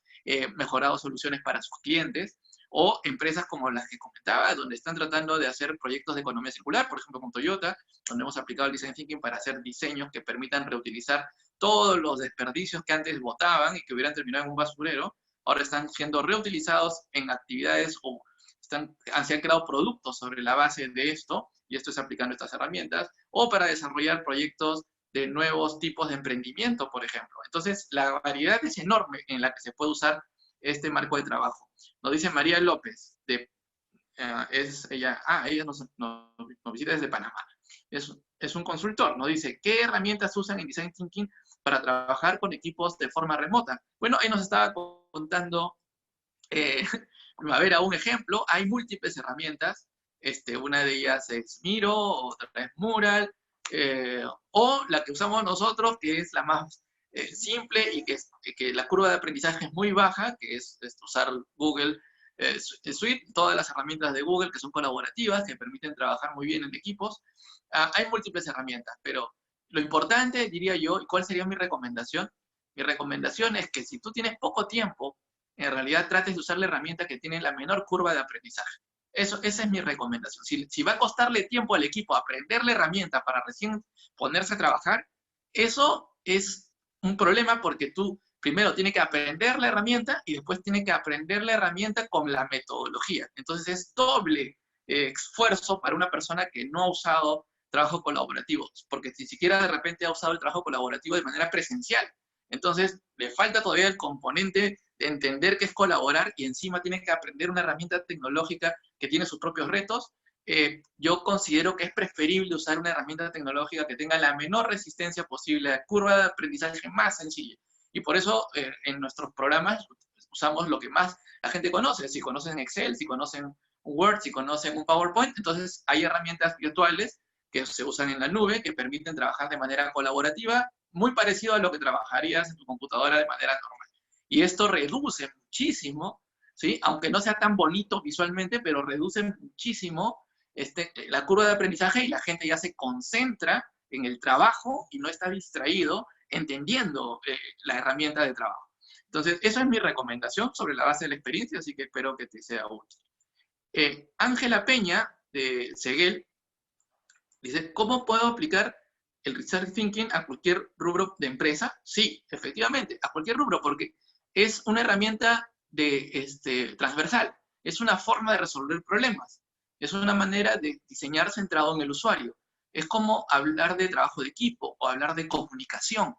mejorado soluciones para sus clientes, o empresas como las que comentaba, donde están tratando de hacer proyectos de economía circular, por ejemplo con Toyota, donde hemos aplicado el Design Thinking para hacer diseños que permitan reutilizar todos los desperdicios que antes botaban y que hubieran terminado en un basurero, ahora están siendo reutilizados en actividades o se han creado productos sobre la base de esto, y esto es aplicando estas herramientas, o para desarrollar proyectos de nuevos tipos de emprendimiento, por ejemplo. Entonces, la variedad es enorme en la que se puede usar este marco de trabajo. Nos dice María López, ella nos visita desde Panamá. Es un consultor, nos dice, ¿qué herramientas usan en Design Thinking para trabajar con equipos de forma remota? Bueno, ahí nos estaba contando Primavera un ejemplo, hay múltiples herramientas, una de ellas es Miro, otra es Mural, o la que usamos nosotros, que es la más simple y que la curva de aprendizaje es muy baja, que es usar Google Suite, todas las herramientas de Google que son colaborativas, que permiten trabajar muy bien en equipos. Hay múltiples herramientas, pero lo importante, diría yo, y cuál sería mi recomendación es que si tú tienes poco tiempo, en realidad trates de usar la herramienta que tiene la menor curva de aprendizaje. Esa es mi recomendación. Si va a costarle tiempo al equipo aprender la herramienta para recién ponerse a trabajar, eso es un problema porque tú primero tienes que aprender la herramienta y después tienes que aprender la herramienta con la metodología. Entonces es doble esfuerzo para una persona que no ha usado trabajo colaborativo, porque ni siquiera de repente ha usado el trabajo colaborativo de manera presencial. Entonces le falta todavía el componente de entender qué es colaborar y encima tiene que aprender una herramienta tecnológica que tiene sus propios retos. Yo considero que es preferible usar una herramienta tecnológica que tenga la menor resistencia posible, la curva de aprendizaje más sencilla. Y por eso en nuestros programas usamos lo que más la gente conoce. Si conocen Excel, si conocen Word, si conocen un PowerPoint, entonces hay herramientas virtuales que se usan en la nube que permiten trabajar de manera colaborativa, muy parecido a lo que trabajarías en tu computadora de manera normal. Y esto reduce muchísimo, ¿sí? Aunque no sea tan bonito visualmente, pero reduce muchísimo la curva de aprendizaje y la gente ya se concentra en el trabajo y no está distraído entendiendo la herramienta de trabajo. Entonces, esa es mi recomendación sobre la base de la experiencia, así que espero que te sea útil. Ángela Peña, de Seguel, dice, ¿cómo puedo aplicar el Design Thinking a cualquier rubro de empresa? Sí, efectivamente, a cualquier rubro, porque es una herramienta transversal, es una forma de resolver problemas, es una manera de diseñar centrado en el usuario. Es como hablar de trabajo de equipo o hablar de comunicación,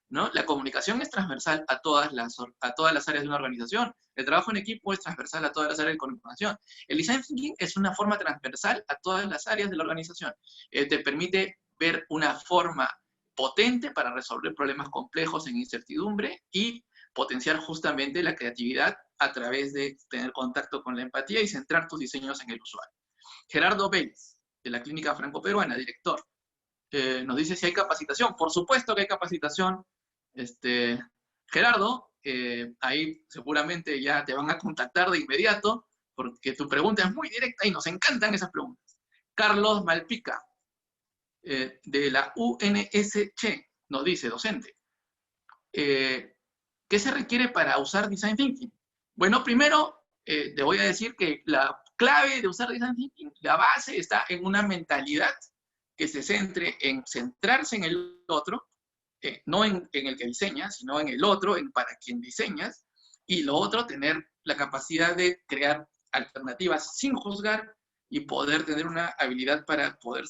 ¿no? La comunicación es transversal a todas las áreas de una organización. El trabajo en equipo es transversal a todas las áreas de comunicación. El Design Thinking es una forma transversal a todas las áreas de la organización. Te permite ver una forma potente para resolver problemas complejos en incertidumbre y potenciar justamente la creatividad a través de tener contacto con la empatía y centrar tus diseños en el usuario. Gerardo Vélez, de la Clínica Franco-Peruana, director, nos dice si hay capacitación. Por supuesto que hay capacitación. Gerardo, ahí seguramente ya te van a contactar de inmediato, porque tu pregunta es muy directa y nos encantan esas preguntas. Carlos Malpica, de la UNSC, nos dice, docente, ¿qué se requiere para usar Design Thinking? Bueno, primero te voy a decir que la clave de usar Design Thinking, la base está en una mentalidad que se centre en centrarse en el otro, no en el que diseñas, sino en el otro, en para quien diseñas, y lo otro, tener la capacidad de crear alternativas sin juzgar y poder tener una habilidad para poder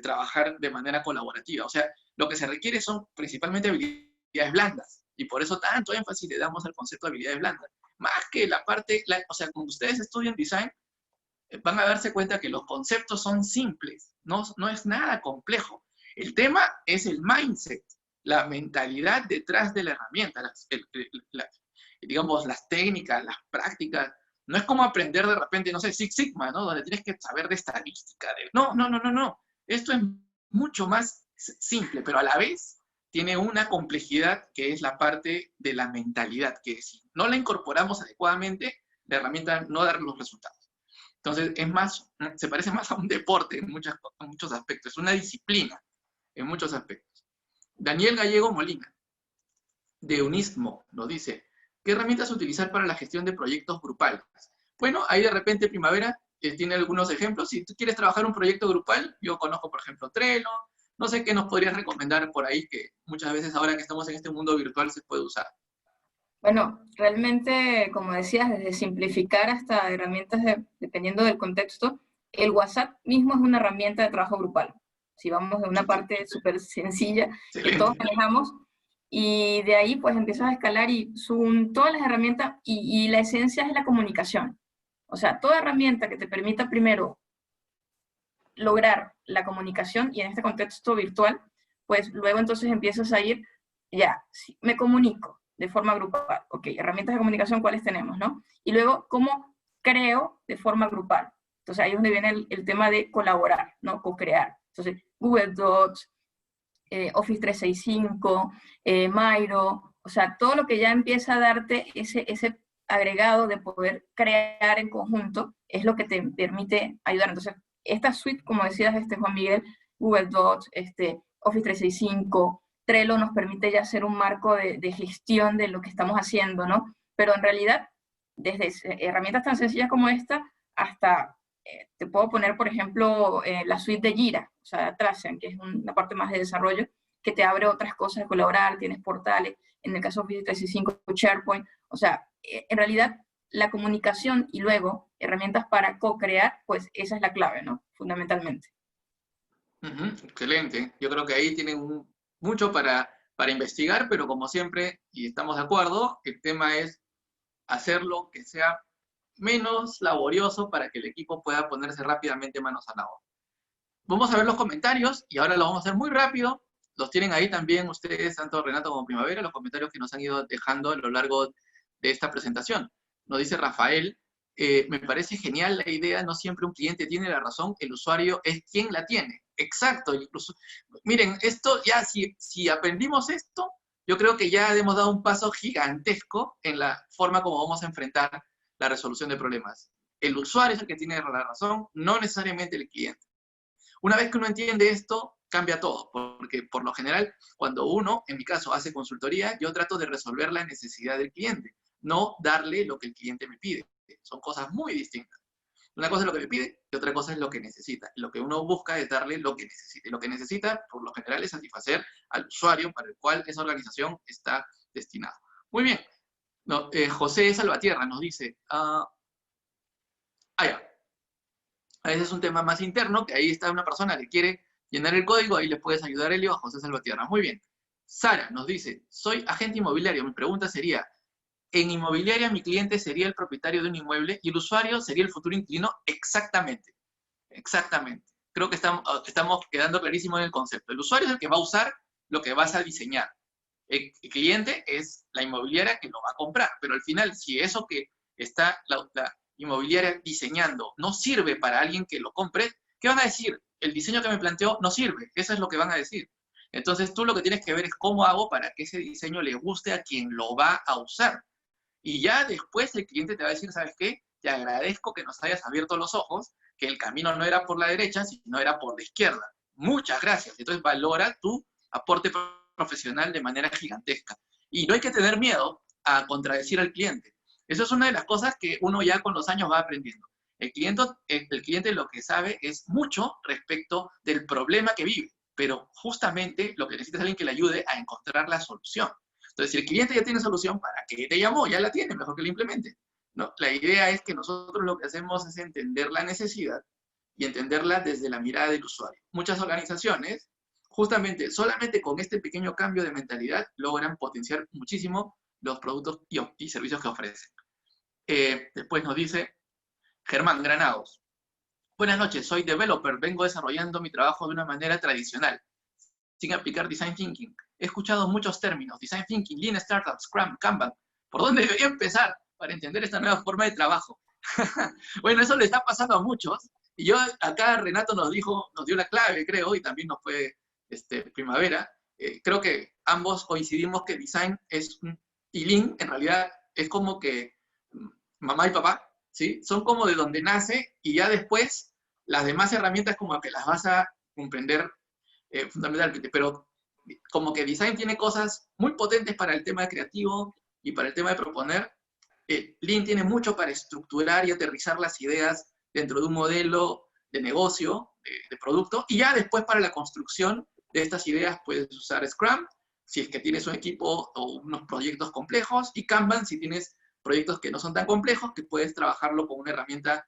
trabajar de manera colaborativa. O sea, lo que se requiere son principalmente habilidades blandas, y por eso tanto énfasis le damos al concepto de habilidades blandas. Más que la parte, o sea, cuando ustedes estudian design, van a darse cuenta que los conceptos son simples, no es nada complejo. El tema es el mindset, la mentalidad detrás de la herramienta, digamos, las técnicas, las prácticas. No es como aprender de repente, no sé, Six Sigma, ¿no? Donde tienes que saber de estadística. No. Esto es mucho más simple, pero a la vez tiene una complejidad que es la parte de la mentalidad, que si no la incorporamos adecuadamente, la herramienta no da los resultados. Entonces, se parece más a un deporte en muchos aspectos, es una disciplina en muchos aspectos. Daniel Gallego Molina, de Unismo, nos dice, ¿Qué herramientas utilizar para la gestión de proyectos grupales? Bueno, ahí de repente Primavera tiene algunos ejemplos. Si tú quieres trabajar un proyecto grupal, yo conozco, por ejemplo, Trello. No sé qué nos podrías recomendar por ahí, que muchas veces ahora que estamos en este mundo virtual se puede usar. Bueno, realmente, como decías, desde simplificar hasta herramientas dependiendo del contexto, el WhatsApp mismo es una herramienta de trabajo grupal. Si vamos de una parte súper sencilla que todos Excelente. manejamos, y de ahí pues empiezas a escalar y son todas las herramientas, y la esencia es la comunicación. O sea, toda herramienta que te permita primero lograr la comunicación, y en este contexto virtual, pues luego entonces empiezas a ir, ya, sí, me comunico de forma grupal, ok, herramientas de comunicación, ¿cuáles tenemos, no? Y luego, ¿cómo creo de forma grupal? Entonces ahí es donde viene el tema de colaborar, ¿no? Co-crear. Entonces, Google Docs, Office 365, Miro, o sea, todo lo que ya empieza a darte ese agregado de poder crear en conjunto es lo que te permite ayudar. Entonces, esta suite, como decías, Juan Miguel, Google Docs, Office 365, Trello nos permite ya hacer un marco de gestión de lo que estamos haciendo, ¿no? Pero en realidad, desde herramientas tan sencillas como esta hasta te puedo poner, por ejemplo, la suite de Jira, o sea, Atlassian, que es una parte más de desarrollo, que te abre otras cosas de colaborar, tienes portales, en el caso de Office 365, SharePoint, o sea, en realidad la comunicación y luego herramientas para co-crear, pues esa es la clave, ¿no? Fundamentalmente. Excelente. Yo creo que ahí tienen mucho para investigar, pero como siempre, y estamos de acuerdo, el tema es hacerlo que sea menos laborioso para que el equipo pueda ponerse rápidamente manos a la obra. Vamos a ver los comentarios y ahora lo vamos a hacer muy rápido. Los tienen ahí también ustedes, tanto Renato como Primavera, los comentarios que nos han ido dejando a lo largo de esta presentación. Nos dice Rafael, me parece genial la idea, no siempre un cliente tiene la razón, el usuario es quien la tiene. Exacto. Incluso, miren, esto ya, si aprendimos esto, yo creo que ya hemos dado un paso gigantesco en la forma como vamos a enfrentar la resolución de problemas. El usuario es el que tiene la razón, no necesariamente el cliente. Una vez que uno entiende esto, cambia todo, porque por lo general, cuando uno, en mi caso, hace consultoría, yo trato de resolver la necesidad del cliente, no darle lo que el cliente me pide. Son cosas muy distintas. Una cosa es lo que me pide y otra cosa es lo que necesita. Lo que uno busca es darle lo que necesita. Y lo que necesita, por lo general, es satisfacer al usuario para el cual esa organización está destinada. Muy bien. No, José Salvatierra nos dice, ya. A veces es un tema más interno, que ahí está una persona que quiere llenar el código, ahí le puedes ayudar, Elio, a José Salvatierra. Muy bien. Sara nos dice, soy agente inmobiliario. Mi pregunta sería, en inmobiliaria mi cliente sería el propietario de un inmueble y el usuario sería el futuro inquilino. Exactamente. Exactamente. Creo que estamos quedando clarísimo en el concepto. El usuario es el que va a usar lo que vas a diseñar. El cliente es la inmobiliaria que lo va a comprar. Pero al final, si eso que está la inmobiliaria diseñando no sirve para alguien que lo compre, ¿qué van a decir? El diseño que me planteó no sirve. Eso es lo que van a decir. Entonces tú lo que tienes que ver es cómo hago para que ese diseño le guste a quien lo va a usar. Y ya después el cliente te va a decir, ¿sabes qué? Te agradezco que nos hayas abierto los ojos, que el camino no era por la derecha, sino era por la izquierda. Muchas gracias. Entonces valora tu aporte profesional de manera gigantesca. Y no hay que tener miedo a contradecir al cliente. Eso es una de las cosas que uno ya con los años va aprendiendo. El cliente lo que sabe es mucho respecto del problema que vive, pero justamente lo que necesita es alguien que le ayude a encontrar la solución. Entonces, si el cliente ya tiene solución, ¿para qué te llamó? Ya la tiene, mejor que la implemente. ¿No? La idea es que nosotros lo que hacemos es entender la necesidad y entenderla desde la mirada del usuario. Muchas organizaciones, justamente, solamente con este pequeño cambio de mentalidad, logran potenciar muchísimo los productos y servicios que ofrecen. Después nos dice Germán Granados. Buenas noches, soy developer, vengo desarrollando mi trabajo de una manera tradicional, sin aplicar Design Thinking. He escuchado muchos términos, Design Thinking, Lean Startup, Scrum, Kanban. ¿Por dónde debería empezar para entender esta nueva forma de trabajo? Bueno, eso le está pasando a muchos. Y yo, acá Renato nos dio la clave, creo, y también nos fue Primavera. Creo que ambos coincidimos que Design y Lean, en realidad, es como que mamá y papá, ¿sí? Son como de donde nace y ya después las demás herramientas como que las vas a comprender fundamentalmente, pero como que Design tiene cosas muy potentes para el tema creativo, y para el tema de proponer, Lean tiene mucho para estructurar y aterrizar las ideas dentro de un modelo de negocio, de producto, y ya después para la construcción de estas ideas puedes usar Scrum, si es que tienes un equipo o unos proyectos complejos, y Kanban si tienes proyectos que no son tan complejos, que puedes trabajarlo con una herramienta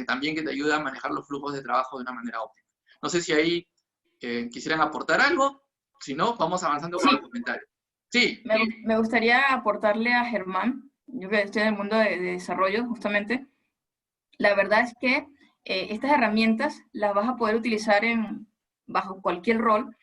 también que te ayuda a manejar los flujos de trabajo de una manera óptima. No sé si ahí quisieran aportar algo, si no, vamos avanzando con los comentarios. Sí. Me gustaría aportarle a Germán, yo que estoy en el mundo de desarrollo justamente, la verdad es que estas herramientas las vas a poder utilizar bajo cualquier rol.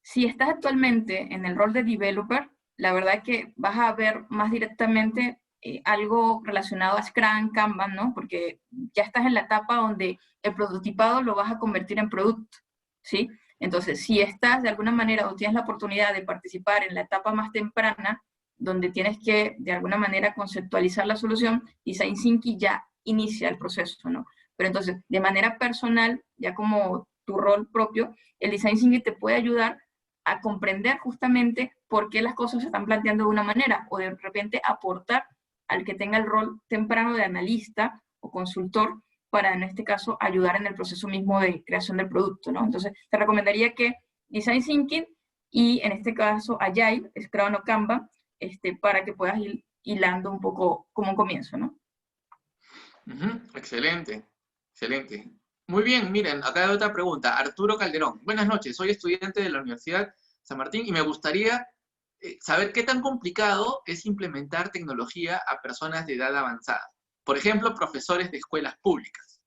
Si estás actualmente en el rol de developer, la verdad es que vas a ver más directamente algo relacionado a Scrum, Kanban, ¿no? Porque ya estás en la etapa donde el prototipado lo vas a convertir en producto, ¿sí? Entonces, si estás de alguna manera o tienes la oportunidad de participar en la etapa más temprana, donde tienes que de alguna manera conceptualizar la solución, Design Thinking ya inicia el proceso, ¿no? Pero entonces, de manera personal, ya como tu rol propio, el Design Thinking te puede ayudar a comprender justamente por qué las cosas se están planteando de una manera, o de repente aportar al que tenga el rol temprano de analista o consultor, para en este caso ayudar en el proceso mismo de creación del producto, ¿no? Entonces, te recomendaría que Design Thinking y en este caso Agile, Scrum o Kanban, para que puedas ir hilando un poco como un comienzo, ¿no? Excelente, excelente. Muy bien, miren, acá hay otra pregunta. Arturo Calderón. Buenas noches, soy estudiante de la Universidad San Martín y me gustaría saber qué tan complicado es implementar tecnología a personas de edad avanzada. Por ejemplo, profesores de escuelas públicas.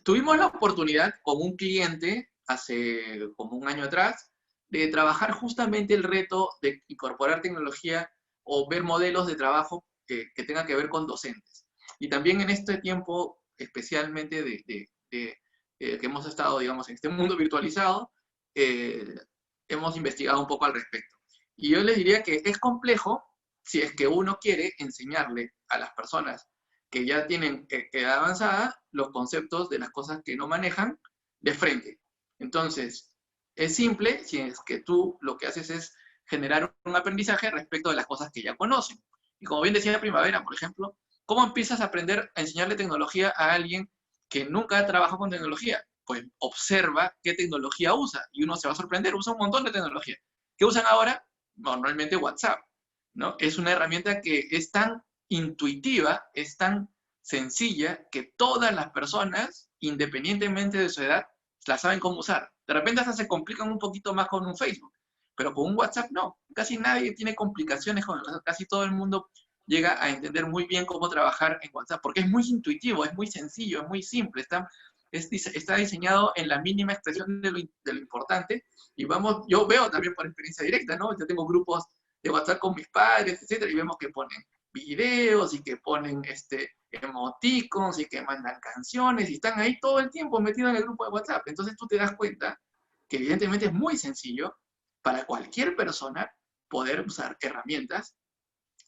Tuvimos la oportunidad con un cliente hace como un año atrás de trabajar justamente el reto de incorporar tecnología o ver modelos de trabajo que tengan que ver con docentes. Y también en este tiempo, especialmente que hemos estado, digamos, en este mundo virtualizado, hemos investigado un poco al respecto. Y yo les diría que es complejo si es que uno quiere enseñarle a las personas que ya tienen edad avanzada los conceptos de las cosas que no manejan de frente. Entonces, es simple si es que tú lo que haces es generar un aprendizaje respecto de las cosas que ya conocen. Y como bien decía Primavera, por ejemplo, ¿cómo empiezas a aprender a enseñarle tecnología a alguien que nunca ha trabajado con tecnología? Pues observa qué tecnología usa y uno se va a sorprender, usa un montón de tecnología. ¿Qué usan ahora? Normalmente WhatsApp, ¿no? Es una herramienta que es tan intuitiva, es tan sencilla, que todas las personas, independientemente de su edad, la saben cómo usar. De repente hasta se complican un poquito más con un Facebook, pero con un WhatsApp no. Casi nadie tiene complicaciones con el WhatsApp, casi todo el mundo llega a entender muy bien cómo trabajar en WhatsApp, porque es muy intuitivo, es muy sencillo, es muy simple, está diseñado en la mínima expresión de lo importante, y vamos, yo veo también por experiencia directa, ¿no? Yo tengo grupos de WhatsApp con mis padres, etcétera, y vemos que ponen videos, y que ponen emoticons, y que mandan canciones, y están ahí todo el tiempo metidos en el grupo de WhatsApp. Entonces tú te das cuenta que evidentemente es muy sencillo para cualquier persona poder usar herramientas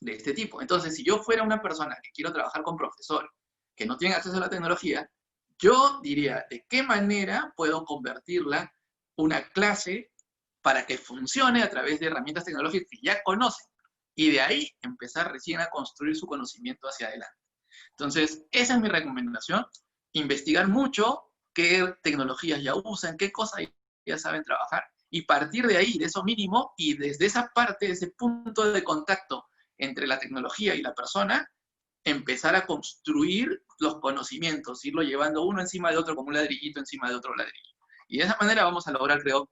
de este tipo. Entonces, si yo fuera una persona que quiero trabajar con profesores que no tienen acceso a la tecnología, yo diría, ¿de qué manera puedo convertirla una clase para que funcione a través de herramientas tecnológicas que ya conocen? Y de ahí empezar recién a construir su conocimiento hacia adelante. Entonces, esa es mi recomendación. Investigar mucho qué tecnologías ya usan, qué cosas ya saben trabajar, y partir de ahí, de eso mínimo, y desde esa parte, ese punto de contacto entre la tecnología y la persona, empezar a construir los conocimientos, irlo llevando uno encima de otro como un ladrillito encima de otro ladrillo. Y de esa manera vamos a lograr, creo,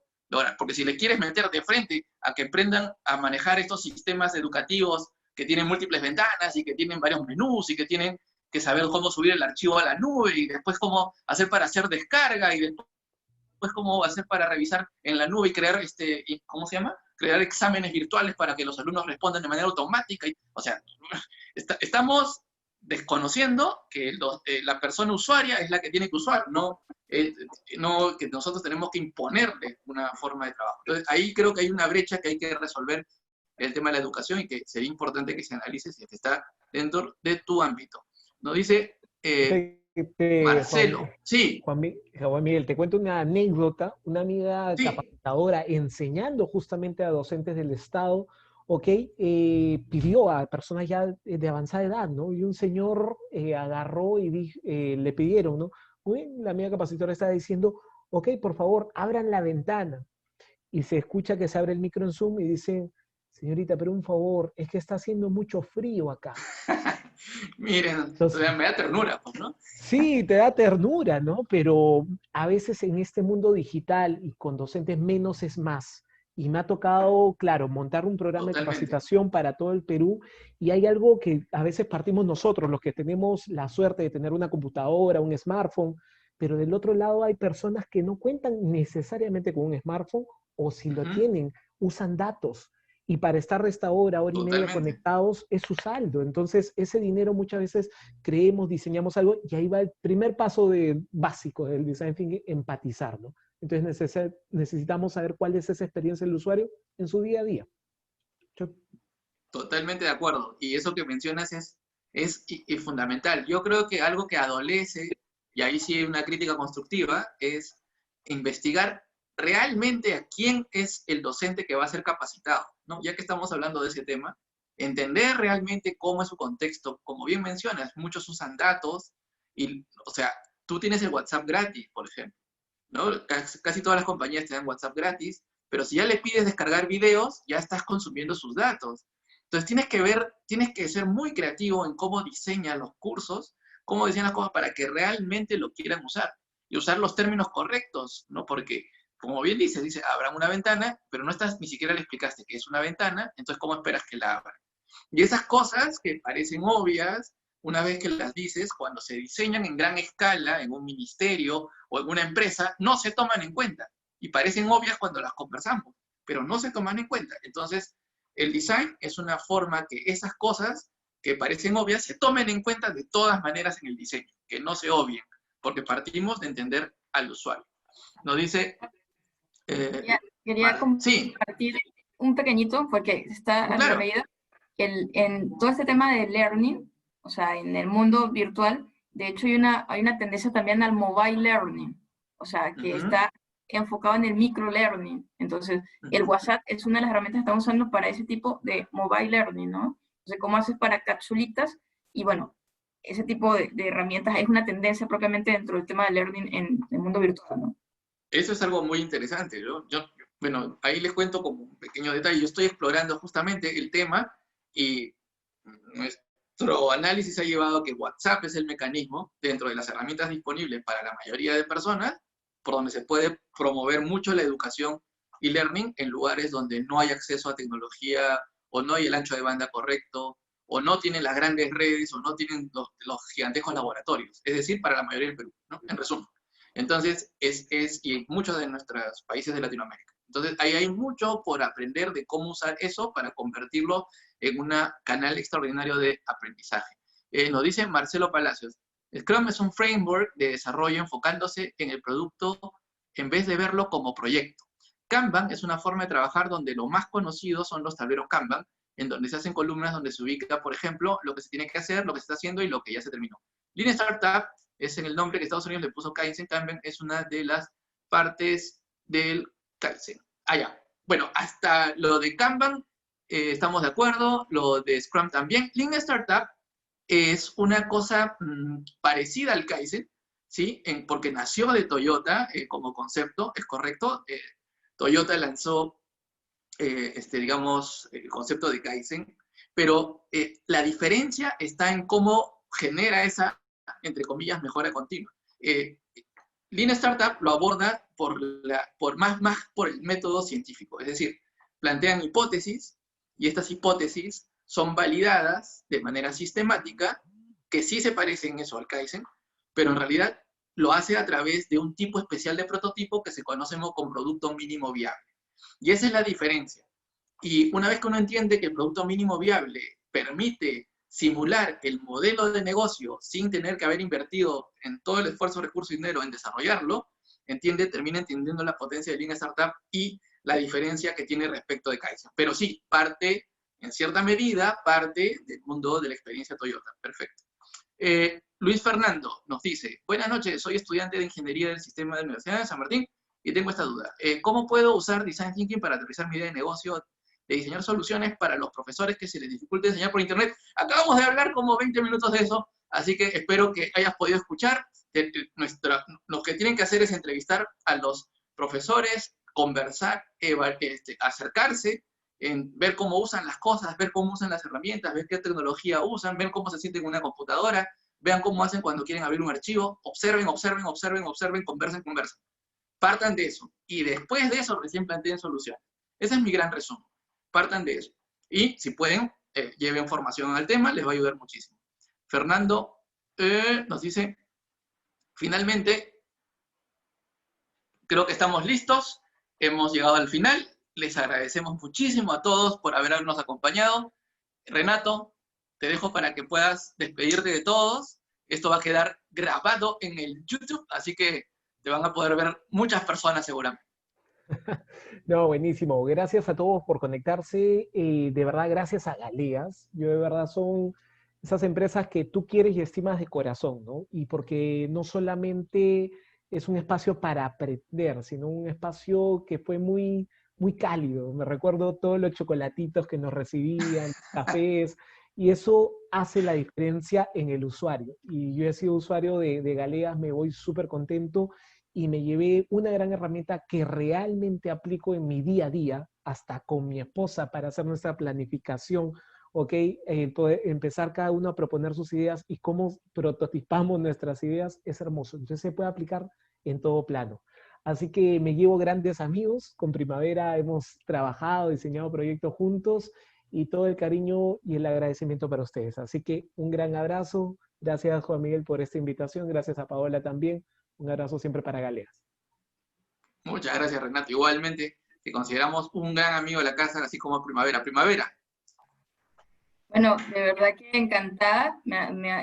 porque si le quieres meter de frente a que aprendan a manejar estos sistemas educativos que tienen múltiples ventanas y que tienen varios menús y que tienen que saber cómo subir el archivo a la nube y después cómo hacer para hacer descarga y después cómo hacer para revisar en la nube y crear, ¿cómo se llama? Crear exámenes virtuales para que los alumnos respondan de manera automática. O sea, estamos desconociendo que la persona usuaria es la que tiene que usar, no que nosotros tenemos que imponerle una forma de trabajo. Entonces, ahí creo que hay una brecha que hay que resolver, el tema de la educación, y que sería importante que se analice si está dentro de tu ámbito. Nos dice Marcelo. Sí. Juan Miguel, te cuento una anécdota. Una amiga Sí. capacitadora enseñando justamente a docentes del Estado ¿ok? Pidió a personas ya de avanzada edad, ¿no? Y un señor agarró y le pidieron, ¿no? La amiga capacitora está diciendo, ok, por favor, abran la ventana. Y se escucha que se abre el micro en Zoom y dice, señorita, pero un favor, es que está haciendo mucho frío acá. Miren, o Entonces, sea, me da ternura, pues, ¿no? sí, te da ternura, ¿no? Pero a veces en este mundo digital y con docentes menos es más. Y me ha tocado, claro, montar un programa de Totalmente. capacitación para todo el Perú y hay algo que a veces partimos nosotros, los que tenemos la suerte de tener una computadora, un smartphone, pero del otro lado hay personas que no cuentan necesariamente con un smartphone o si lo Ujú, tienen, usan datos. Y para estar esta hora y media totalmente. conectados es su saldo. Entonces, ese dinero muchas veces creemos, diseñamos algo y ahí va el primer paso básico del design thinking, empatizar, ¿no? Entonces necesitamos saber cuál es esa experiencia del usuario en su día a día. Yo- Totalmente de acuerdo. Y eso que mencionas y fundamental. Yo creo que algo que adolece, y ahí sí hay una crítica constructiva, es investigar realmente a quién es el docente que va a ser capacitado, ¿no? Ya que estamos hablando de ese tema, entender realmente cómo es su contexto. Como bien mencionas, muchos usan datos y, o sea, tú tienes el WhatsApp gratis, por ejemplo, ¿no? Casi todas las compañías te dan WhatsApp gratis, pero si ya le pides descargar videos, ya estás consumiendo sus datos. Entonces tienes que ser muy creativo en cómo diseñan los cursos, cómo diseñan las cosas para que realmente lo quieran usar y usar los términos correctos, ¿no? Porque, como bien dice, abran una ventana, pero ni siquiera le explicaste que es una ventana, entonces ¿cómo esperas que la abran? Y esas cosas que parecen obvias, una vez que las dices, cuando se diseñan en gran escala, en un ministerio o en una empresa, no se toman en cuenta. Y parecen obvias cuando las conversamos, pero no se toman en cuenta. Entonces, el design es una forma que esas cosas que parecen obvias se tomen en cuenta de todas maneras en el diseño, que no se obvien, porque partimos de entender al usuario. Nos dice, eh, Quería sí, compartir un pequeñito, porque está a la claro. medida, en todo este tema de learning, o sea, en el mundo virtual, de hecho hay una tendencia también al mobile learning, o sea, Uh que -huh, está enfocado en el micro learning. Entonces, uh el -huh. WhatsApp es una de las herramientas que estamos usando para ese tipo de mobile learning, ¿no? Entonces, ¿cómo haces para capsulitas? Y bueno, ese tipo de herramientas es una tendencia propiamente dentro del tema de learning en el mundo virtual, ¿no? Eso es algo muy interesante. Bueno, ahí les cuento como un pequeño detalle. Yo estoy explorando justamente el tema y nuestro análisis ha llevado a que WhatsApp es el mecanismo dentro de las herramientas disponibles para la mayoría de personas por donde se puede promover mucho la educación y learning en lugares donde no hay acceso a tecnología o no hay el ancho de banda correcto o no tienen las grandes redes o no tienen los gigantescos laboratorios. Es decir, para la mayoría del Perú, ¿no? En resumen. Entonces, y en muchos de nuestros países de Latinoamérica. Entonces, ahí hay mucho por aprender de cómo usar eso para convertirlo en un canal extraordinario de aprendizaje. Nos dice Marcelo Palacios, Scrum es un framework de desarrollo enfocándose en el producto en vez de verlo como proyecto. Kanban es una forma de trabajar donde lo más conocido son los tableros Kanban, en donde se hacen columnas donde se ubica, por ejemplo, lo que se tiene que hacer, lo que se está haciendo y lo que ya se terminó. Lean Startup es en el nombre que Estados Unidos le puso Kaizen. Kanban es una de las partes del Kaizen. Ya. Bueno, hasta lo de Kanban estamos de acuerdo, lo de Scrum también. Lean Startup es una cosa parecida al Kaizen, ¿sí? Porque nació de Toyota como concepto, es correcto. Toyota lanzó, digamos, el concepto de Kaizen, pero la diferencia está en cómo genera esa, entre comillas, mejora continua. Lean Startup lo aborda más por el método científico, es decir, plantean hipótesis y estas hipótesis son validadas de manera sistemática, que sí se parecen eso al Kaizen, pero en realidad lo hace a través de un tipo especial de prototipo que se conoce como producto mínimo viable. Y esa es la diferencia. Y una vez que uno entiende que el producto mínimo viable permite simular el modelo de negocio sin tener que haber invertido en todo el esfuerzo, recurso y dinero en desarrollarlo, termina entendiendo la potencia de Lean Startup y la diferencia que tiene respecto de Kaizen. Pero sí, en cierta medida, parte del mundo de la experiencia Toyota. Perfecto. Luis Fernando nos dice, buenas noches, soy estudiante de Ingeniería del Sistema de la Universidad de San Martín y tengo esta duda. ¿Cómo puedo usar Design Thinking para aterrizar mi idea de negocio de diseñar soluciones para los profesores que se les dificulte enseñar por internet. Acabamos de hablar como 20 minutos de eso, así que espero que hayas podido escuchar. Lo que tienen que hacer es entrevistar a los profesores, conversar, acercarse, ver cómo usan las cosas, ver cómo usan las herramientas, ver qué tecnología usan, ver cómo se sienten en una computadora, vean cómo hacen cuando quieren abrir un archivo, observen, conversen. Partan de eso, y después de eso recién planteen soluciones. Ese es mi gran resumen. Partan de eso. Y si pueden, lleven formación al tema, les va a ayudar muchísimo. Fernando nos dice, finalmente, creo que estamos listos, hemos llegado al final, les agradecemos muchísimo a todos por habernos acompañado. Renato, te dejo para que puedas despedirte de todos. Esto va a quedar grabado en el YouTube, así que te van a poder ver muchas personas seguramente. No, buenísimo. Gracias a todos por conectarse. De verdad, gracias a Galeas. Yo de verdad son esas empresas que tú quieres y estimas de corazón, ¿no? Y porque no solamente es un espacio para aprender, sino un espacio que fue muy, muy cálido. Me recuerdo todos los chocolatitos que nos recibían, cafés, y eso hace la diferencia en el usuario. Y yo he sido usuario de Galeas, me voy súper contento y me llevé una gran herramienta que realmente aplico en mi día a día, hasta con mi esposa para hacer nuestra planificación, ¿ok? Poder empezar cada uno a proponer sus ideas y cómo prototipamos nuestras ideas es hermoso. Entonces se puede aplicar en todo plano. Así que me llevo grandes amigos. Con Primavera hemos trabajado, diseñado proyectos juntos y todo el cariño y el agradecimiento para ustedes. Así que un gran abrazo. Gracias, Juan Miguel, por esta invitación. Gracias a Paola también. Un abrazo siempre para Galeas. Muchas gracias, Renato. Igualmente, te consideramos un gran amigo de la casa, así como Primavera. Primavera. Bueno, de verdad que encantada.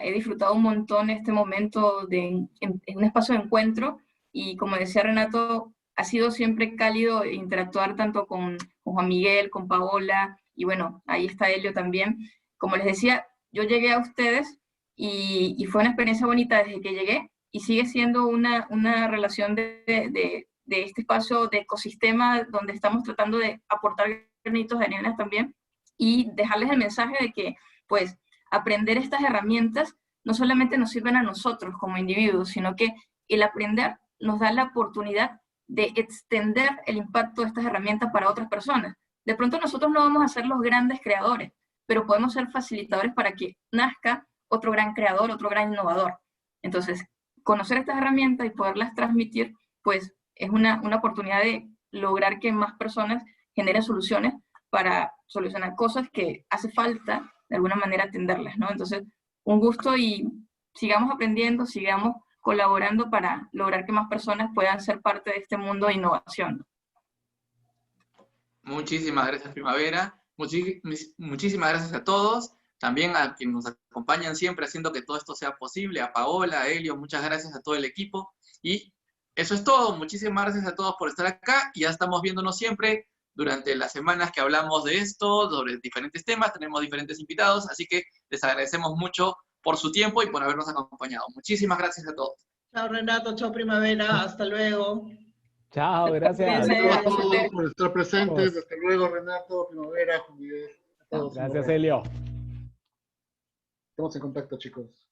He disfrutado un montón este momento en un espacio de encuentro. Y como decía Renato, ha sido siempre cálido interactuar tanto con Juan Miguel, con Paola, y bueno, ahí está Helio también. Como les decía, yo llegué a ustedes y fue una experiencia bonita desde que llegué, y sigue siendo una relación de este espacio de ecosistema donde estamos tratando de aportar granitos de arena también, y dejarles el mensaje de que, pues, aprender estas herramientas no solamente nos sirven a nosotros como individuos, sino que el aprender nos da la oportunidad de extender el impacto de estas herramientas para otras personas. De pronto nosotros no vamos a ser los grandes creadores, pero podemos ser facilitadores para que nazca otro gran creador, otro gran innovador. Entonces, conocer estas herramientas y poderlas transmitir, pues es una oportunidad de lograr que más personas generen soluciones para solucionar cosas que hace falta de alguna manera atenderlas, ¿no? Entonces, un gusto, y sigamos aprendiendo, sigamos colaborando para lograr que más personas puedan ser parte de este mundo de innovación. Muchísimas gracias, Primavera. Muchísimas gracias a todos. También a quienes nos acompañan siempre haciendo que todo esto sea posible. A Paola, a Helio, muchas gracias a todo el equipo. Y eso es todo. Muchísimas gracias a todos por estar acá. Y ya estamos viéndonos siempre durante las semanas que hablamos de esto, sobre diferentes temas. Tenemos diferentes invitados. Así que les agradecemos mucho por su tiempo y por habernos acompañado. Muchísimas gracias a todos. Chao, Renato. Chao, Primavera. Hasta luego. Chao, gracias. Gracias a todos por estar presentes. Hasta luego, Renato, Primavera, Juan Miguel. A todos. Gracias, Helio. Estamos en contacto, chicos.